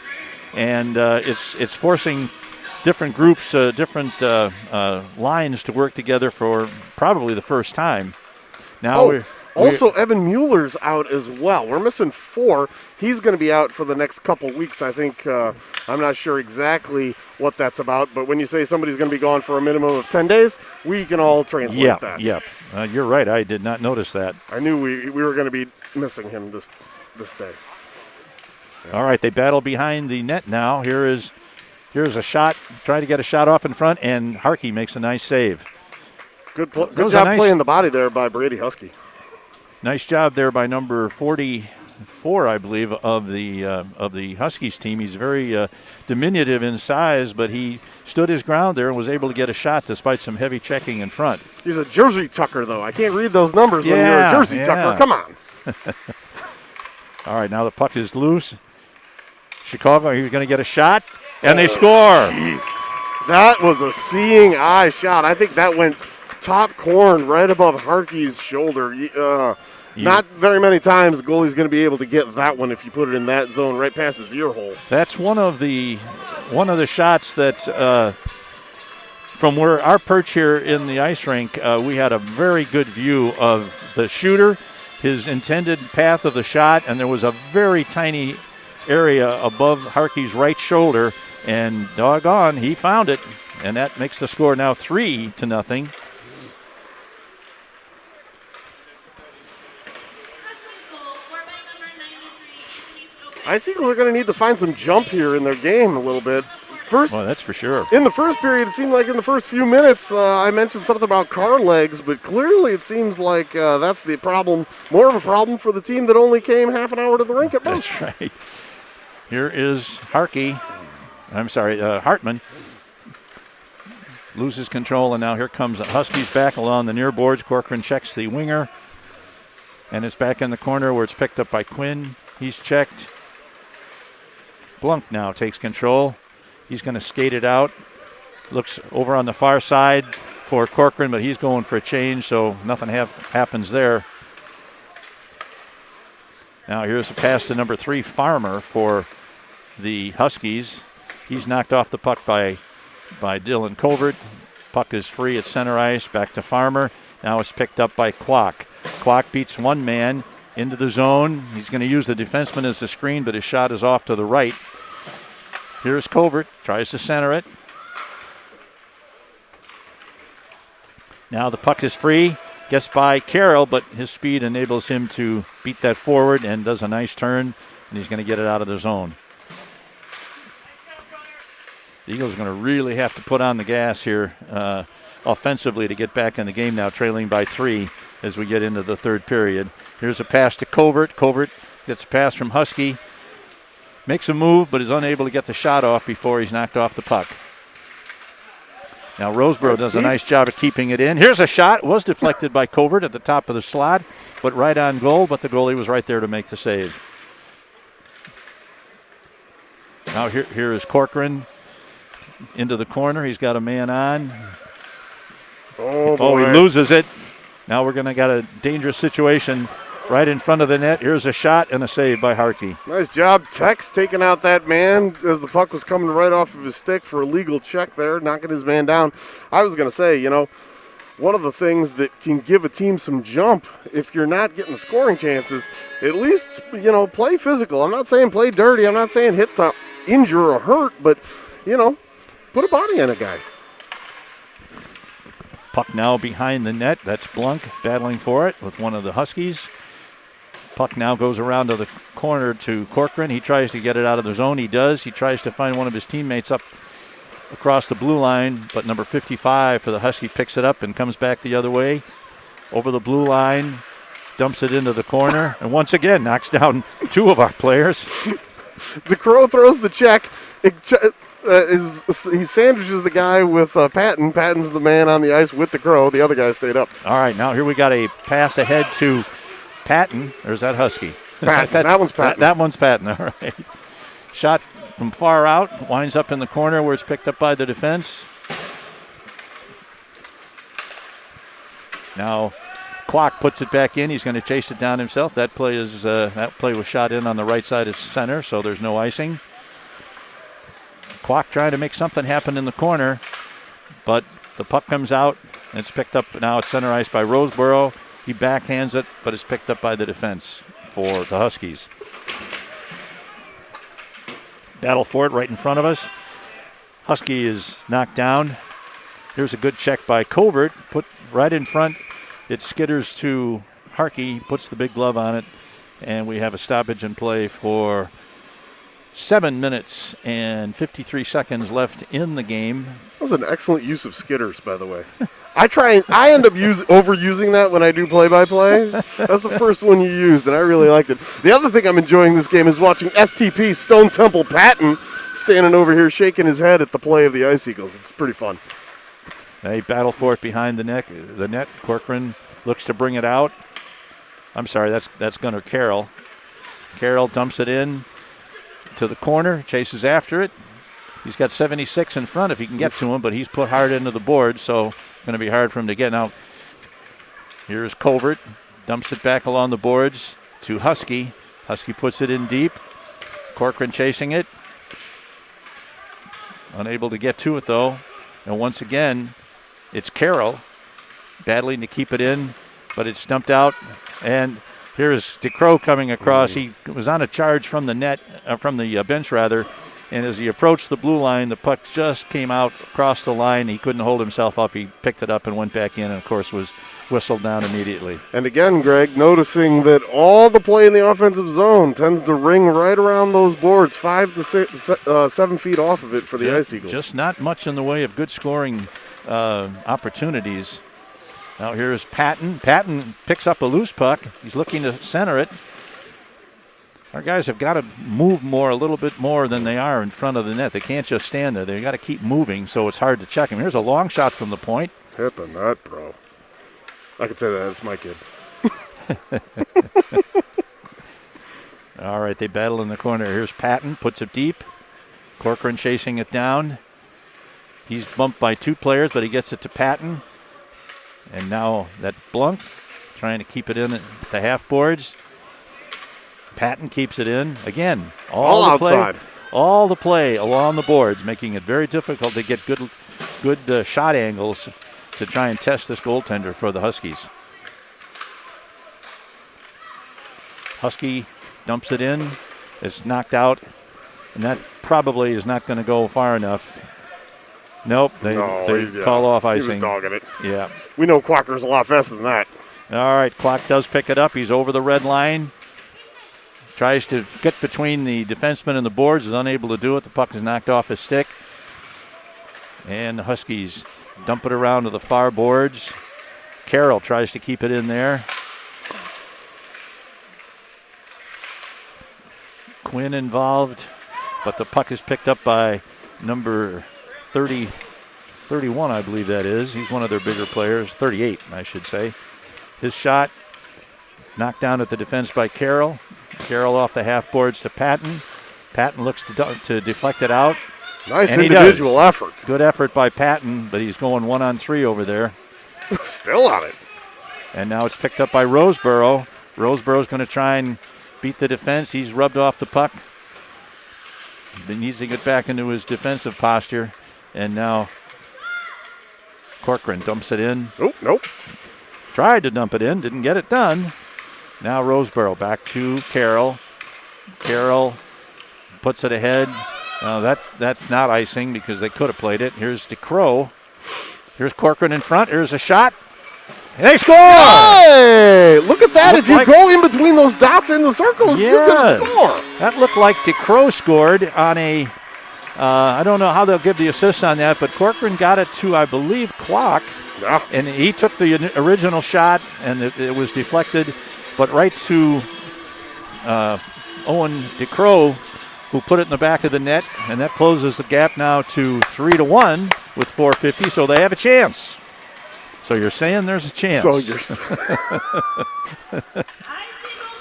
Speaker 1: And it's forcing different groups, different lines to work together for probably the first time. Now
Speaker 2: Evan Mueller's out as well. We're missing 4. He's going to be out for the next couple weeks, I think. I'm not sure exactly what that's about, but when you say somebody's going to be gone for a minimum of 10 days, we can all translate that.
Speaker 1: Yep. You're right. I did not notice that.
Speaker 2: I knew we were going to be missing him this day.
Speaker 1: Yeah. All right, they battle behind the net now. Here's a shot. Try to get a shot off in front, and Harkey makes a nice save.
Speaker 2: Good job playing the body there by Brady Husky.
Speaker 1: Nice job there by number 44, I believe, of the Huskies team. He's very diminutive in size, but he stood his ground there and was able to get a shot despite some heavy checking in front.
Speaker 2: He's a jersey tucker, though. I can't read those numbers when you're a jersey tucker. Come on.
Speaker 1: All right, now the puck is loose. Chicago, he's going to get a shot, and they score.
Speaker 2: Geez. That was a seeing eye shot. I think that went top corn right above Harkey's shoulder. Not very many times the goalie's going to be able to get that one if you put it in that zone right past his ear hole.
Speaker 1: That's one of the shots that from where our perch here in the ice rink, we had a very good view of the shooter, his intended path of the shot, and there was a very tiny area above Harkey's right shoulder, and doggone, he found it, and that makes the score now 3-0.
Speaker 2: Ice Eagles are going to need to find some jump here in their game a little bit.
Speaker 1: Well, that's for sure.
Speaker 2: In the first period, it seemed like in the first few minutes, I mentioned something about car legs, but clearly it seems like that's the problem, more of a problem for the team that only came half an hour to the rink at most.
Speaker 1: That's right. Here is Hartman. Loses control, and now here comes the Huskies back along the near boards. Corcoran checks the winger, and it's back in the corner where it's picked up by Quinn. He's checked. Blunk now takes control. He's going to skate it out. Looks over on the far side for Corcoran, but he's going for a change, so nothing happens there. Now here's a pass to number 3, Farmer, for the Huskies. He's knocked off the puck by Dylan Covert. Puck is free at center ice. Back to Farmer. Now it's picked up by Kwok. Kwok beats one man into the zone. He's going to use the defenseman as the screen, but his shot is off to the right. Here's Covert. Tries to center it. Now the puck is free. Gets by Carroll, but his speed enables him to beat that forward and does a nice turn, and he's going to get it out of the zone. The Eagles are going to really have to put on the gas here offensively to get back in the game now, trailing by 3 as we get into the third period. Here's a pass to Covert. Covert gets a pass from Husky. Makes a move, but is unable to get the shot off before he's knocked off the puck. Now Roseboro does a nice job of keeping it in. Here's a shot. It was deflected by Covert at the top of the slot, but right on goal, but the goalie was right there to make the save. Now here is Corcoran into the corner. He's got a man on.
Speaker 2: Oh,
Speaker 1: he loses it. Now we're going to get a dangerous situation right in front of the net. Here's a shot and a save by Harkey.
Speaker 2: Nice job, Tex, taking out that man as the puck was coming right off of his stick for a legal check there, knocking his man down. I was going to say, one of the things that can give a team some jump if you're not getting scoring chances, at least, play physical. I'm not saying play dirty. I'm not saying hit to injure or hurt, but, put a body on a guy.
Speaker 1: Puck now behind the net. That's Blunk battling for it with one of the Huskies. Puck now goes around to the corner to Corcoran. He tries to get it out of the zone. He does. He tries to find one of his teammates up across the blue line, but number 55 for the Husky picks it up and comes back the other way. Over the blue line, dumps it into the corner, and once again knocks down 2 of our players.
Speaker 2: DeCrow throws the check. He sandwiches the guy with Patton. Patton's the man on the ice with DeCrow. The other guy stayed up.
Speaker 1: All right, now here we got a pass ahead to Patton, or is that Husky?
Speaker 2: Patton. That one's Patton.
Speaker 1: That one's Patton, all right. Shot from far out, winds up in the corner where it's picked up by the defense. Now Clock puts it back in. He's going to chase it down himself. That play was shot in on the right side of center, so there's no icing. Clock trying to make something happen in the corner, but the puck comes out, and it's picked up now at center ice by Roseboro. He backhands it, but it's picked up by the defense for the Huskies. Battle for it right in front of us. Husky is knocked down. Here's a good check by Covert, put right in front. It skitters to Harkey, puts the big glove on it, and we have a stoppage in play for 7 minutes and 53 seconds left in the game.
Speaker 2: That was an excellent use of skitters, by the way. I end up overusing that when I do play-by-play. That's the first one you used, and I really liked it. The other thing I'm enjoying this game is watching STP Stone Temple Patton standing over here shaking his head at the play of the Ice Eagles. It's pretty fun.
Speaker 1: They battle for it behind the net. Corcoran looks to bring it out. I'm sorry, that's Gunnar Carroll. Carroll dumps it in to the corner, chases after it. He's got 76 in front if he can get to him, but he's put hard into the board, so it's going to be hard for him to get. Now, here's Colbert, dumps it back along the boards to Husky. Husky puts it in deep. Corcoran chasing it. Unable to get to it, though. And once again, it's Carroll battling to keep it in, but it's dumped out. And here's DeCrow coming across. He was on a charge from the net, from the bench rather, and as he approached the blue line, the puck just came out across the line. He couldn't hold himself up. He picked it up and went back in, and of course was whistled down immediately.
Speaker 2: And again, Greg, noticing that all the play in the offensive zone tends to ring right around those boards, 5 to 7 feet off of it for the Ice Eagles.
Speaker 1: Just not much in the way of good scoring opportunities. Now here's Patton. Patton picks up a loose puck. He's looking to center it. Our guys have got to move a little bit more than they are in front of the net. They can't just stand there. They've got to keep moving, so it's hard to check them. Here's a long shot from the point.
Speaker 2: Hit the nut, bro. I could say that. It's my kid.
Speaker 1: All right, they battle in the corner. Here's Patton, puts it deep. Corcoran chasing it down. He's bumped by 2 players, but he gets it to Patton. And now that Blunk trying to keep it in at the half boards. Patton keeps it in. Again, all the
Speaker 2: outside.
Speaker 1: All the play along the boards, making it very difficult to get good shot angles to try and test this goaltender for the Huskies. Husky dumps it in. It's knocked out, and that probably is not going to go far enough. Nope, they call off icing.
Speaker 2: He was dogging it.
Speaker 1: Yeah.
Speaker 2: We know Quacker's a lot faster than that.
Speaker 1: All right, Quack does pick it up. He's over the red line. Tries to get between the defenseman and the boards, is unable to do it. The puck is knocked off his stick. And the Huskies dump it around to the far boards. Carroll tries to keep it in there. Quinn involved, but the puck is picked up by number 31, I believe that is. He's one of their bigger players, 38, I should say. His shot knocked down at the defense by Carroll. Carroll off the half boards to Patton. Patton looks to deflect it out.
Speaker 2: Nice individual effort.
Speaker 1: Good effort by Patton, but he's going 1-on-3 over there.
Speaker 2: Still on it.
Speaker 1: And now it's picked up by Roseboro. Roseboro's going to try and beat the defense. He's rubbed off the puck. He needs to get back into his defensive posture. And now Corcoran dumps it in.
Speaker 2: Nope.
Speaker 1: Tried to dump it in, didn't get it done. Now Roseboro back to Carroll. Carroll puts it ahead. That's not icing because they could have played it. Here's DeCrow. Here's Corcoran in front. Here's a shot. And they score!
Speaker 2: Hey, look at that. If you go in between those dots in the circles, you're going to score.
Speaker 1: That looked like DeCrow scored on a, I don't know how they'll give the assist on that, but Corcoran got it to, I believe, Clock.
Speaker 2: Yeah.
Speaker 1: And he took the original shot, and it was deflected, but right to Owen DeCrow, who put it in the back of the net, and that closes the gap now to 3-1 with 4:50, so they have a chance. So you're saying there's a chance.
Speaker 2: So you're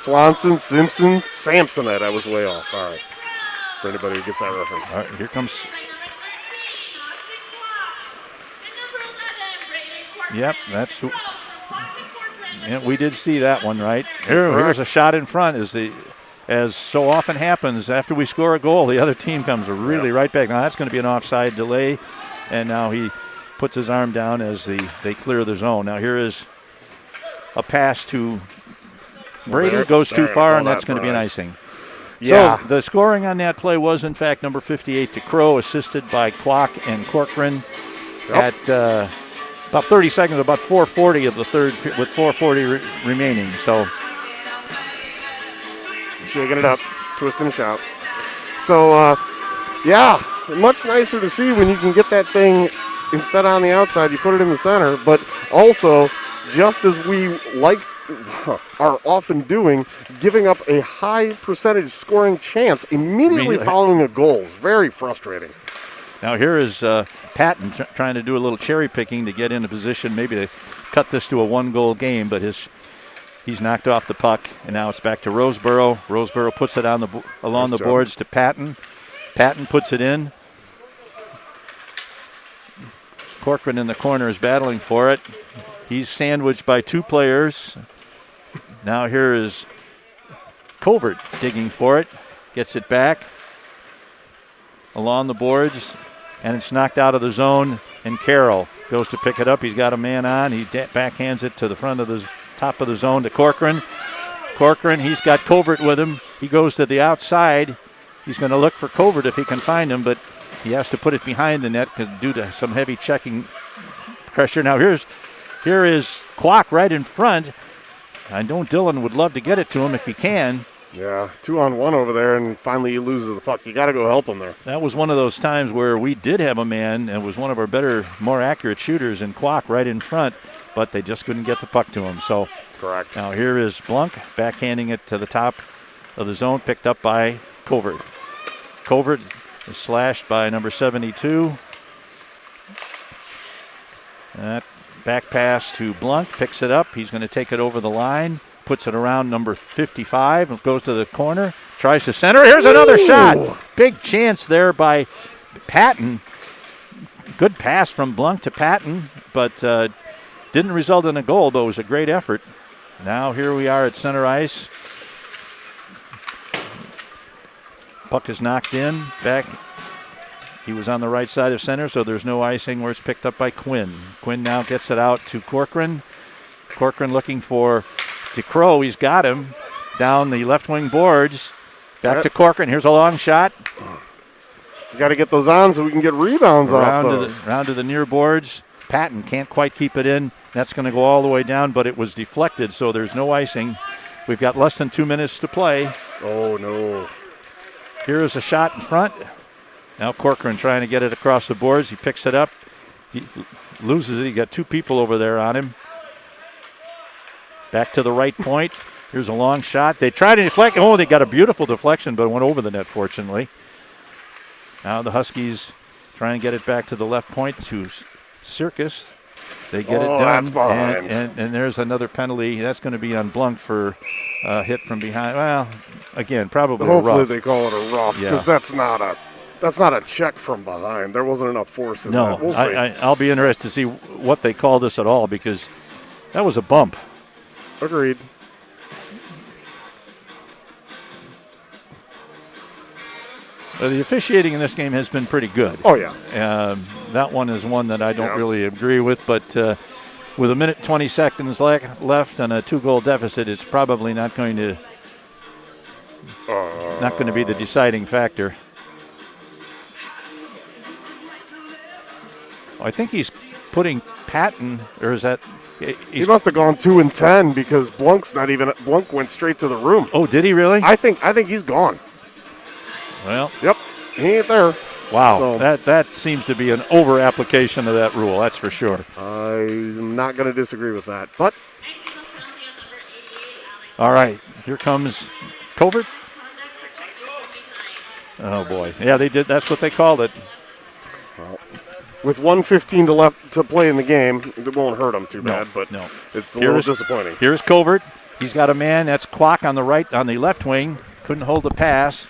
Speaker 2: Swanson, Simpson, Samsonette. I was way off. All right. For anybody who gets that reference.
Speaker 1: All right, here comes. Yep, that's who. Yeah, we did see that one, right? Here's a shot in front. As so often happens, after we score a goal, the other team comes really right back. Now that's going to be an offside delay, and now he puts his arm down as they clear the zone. Now here is a pass to Brady, goes too far, and that's going to be an icing.
Speaker 2: Yeah.
Speaker 1: So the scoring on that play was, in fact, number 58 to Crow, assisted by Kwok and Corcoran at about 30 seconds, about 4:40 of the third, with 4:40 remaining. So
Speaker 2: shaking it up, twisting and shout. So, yeah, much nicer to see when you can get that thing instead on the outside, you put it in the center, but also, just as we are often doing, giving up a high percentage scoring chance immediately following a goal. Very frustrating.
Speaker 1: Now here is Patton trying to do a little cherry picking to get in a position maybe to cut this to a one-goal game, but he's knocked off the puck, and now it's back to Roseboro. Roseboro puts it along the boards to Patton. Patton puts it in. Corcoran in the corner is battling for it. He's sandwiched by two players. Now here is Covert digging for it. Gets it back along the boards, and it's knocked out of the zone, and Carroll goes to pick it up. He's got a man on. He backhands it to the front of the top of the zone to Corcoran. Corcoran, he's got Covert with him. He goes to the outside. He's going to look for Covert if he can find him, but he has to put it behind the net due to some heavy checking pressure. Now here is Kwok right in front. I know Dylan would love to get it to him if he can.
Speaker 2: Yeah, 2-on-1 over there, and finally he loses the puck. You got to go help him there.
Speaker 1: That was one of those times where we did have a man, and was one of our better, more accurate shooters in Kwok right in front, but they just couldn't get the puck to him. So
Speaker 2: correct.
Speaker 1: Now here is Blunk backhanding it to the top of the zone, picked up by Covert. Covert is slashed by number 72. That back pass to Blunk, picks it up. He's going to take it over the line, puts it around number 55, goes to the corner, tries to center. Here's another shot. Big chance there by Patton. Good pass from Blunk to Patton, but didn't result in a goal, though it was a great effort. Now here we are at center ice. Puck is knocked in, back. He was on the right side of center, so there's no icing where it's picked up by Quinn. Quinn now gets it out to Corcoran. Corcoran looking for Crow. He's got him down the left wing boards. Back to Corcoran. Here's a long shot.
Speaker 2: You got to get those on so we can get rebounds off those.
Speaker 1: Round to the near boards. Patton can't quite keep it in. That's going to go all the way down, but it was deflected, so there's no icing. We've got less than 2 minutes to play.
Speaker 2: Oh, no.
Speaker 1: Here is a shot in front. Now Corcoran trying to get it across the boards. He picks it up. He loses it. He got two people over there on him. Back to the right point. Here's a long shot. They tried to deflect. Oh, they got a beautiful deflection, but it went over the net, fortunately. Now the Huskies try and get it back to the left point to Circus. They get it done.
Speaker 2: That's behind.
Speaker 1: And there's another penalty. That's going to be on Blunk for a hit from behind. Well, again, probably
Speaker 2: hopefully
Speaker 1: a rough.
Speaker 2: They call it a rough, because that's not a check from behind. There wasn't enough force in that. We'll see.
Speaker 1: I'll be interested to see what they call this at all, because that was a bump.
Speaker 2: Agreed.
Speaker 1: The officiating in this game has been pretty good.
Speaker 2: Oh, yeah.
Speaker 1: That one is one that I don't really agree with, but with a minute 20 seconds left and a 2-goal deficit, it's probably not going to be the deciding factor. I think he's putting Patton, or is that?
Speaker 2: He must have gone 2 and 10 because Blunk's not even. Blunk went straight to the room.
Speaker 1: Oh, did he really?
Speaker 2: I think he's gone.
Speaker 1: Well,
Speaker 2: yep, he ain't there.
Speaker 1: Wow, so, that seems to be an over-application of that rule. That's for sure.
Speaker 2: I'm not going to disagree with that, but.
Speaker 1: All right, here comes Covert. Oh boy, yeah, they did. That's what they called it.
Speaker 2: Well, with 1:15 to play in the game, it won't hurt them too bad, but it's a little disappointing.
Speaker 1: Here's Covert. He's got a man. That's Kwok on the left wing. Couldn't hold the pass,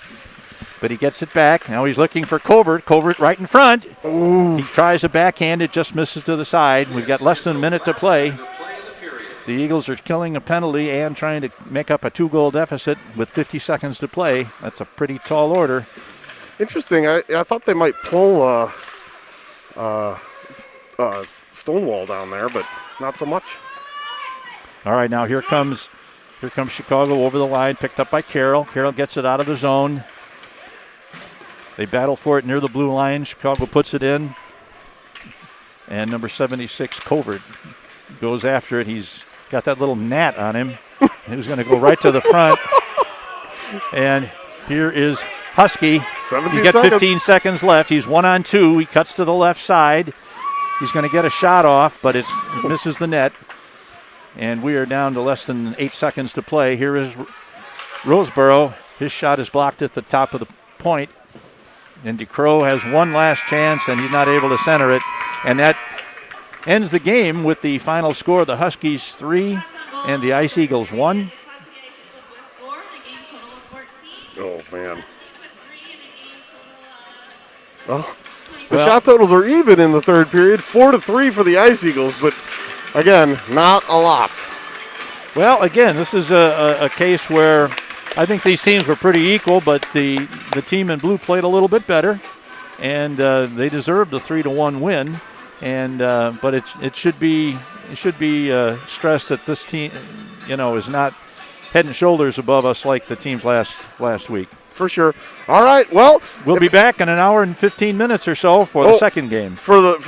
Speaker 1: but he gets it back. Now he's looking for Covert. Covert right in front.
Speaker 2: Ooh.
Speaker 1: He tries a backhand. It just misses to the side. We've got less than a minute to play. The Eagles are killing a penalty and trying to make up a 2-goal deficit with 50 seconds to play. That's a pretty tall order.
Speaker 2: Interesting. I thought they might pull Stonewall down there, but not so much.
Speaker 1: All right, now here comes Chicago over the line, picked up by Carroll. Carroll gets it out of the zone. They battle for it near the blue line. Chicago puts it in. And number 76, Covert, goes after it. He's got that little gnat on him. He was going to go right to the front. And here is Husky. He's got 15 seconds left. He's 1-on-2. He cuts to the left side. He's going to get a shot off, but it misses the net. And we are down to less than 8 seconds to play. Here is Roseboro. His shot is blocked at the top of the point. And DeCrow has one last chance, and he's not able to center it. And that ends the game with the final score: the Huskies 3 and the Ice Eagles 1.
Speaker 2: Oh, man. Well, the shot totals are even in the third period, 4-3 for the Ice Eagles, but again, not a lot.
Speaker 1: Well, again, this is a case where I think these teams were pretty equal, but the team in blue played a little bit better, and they deserved a 3-1 win. And but it should be stressed that this team, is not head and shoulders above us like the teams last week.
Speaker 2: For sure. All right. Well,
Speaker 1: we'll be back in an hour and 15 minutes or so for the second game.
Speaker 2: For the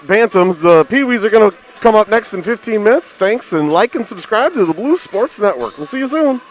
Speaker 2: Bantams, the Pee-wees are going to come up next in 15 minutes. Thanks, and like and subscribe to the Blue Sports Network. We'll see you soon.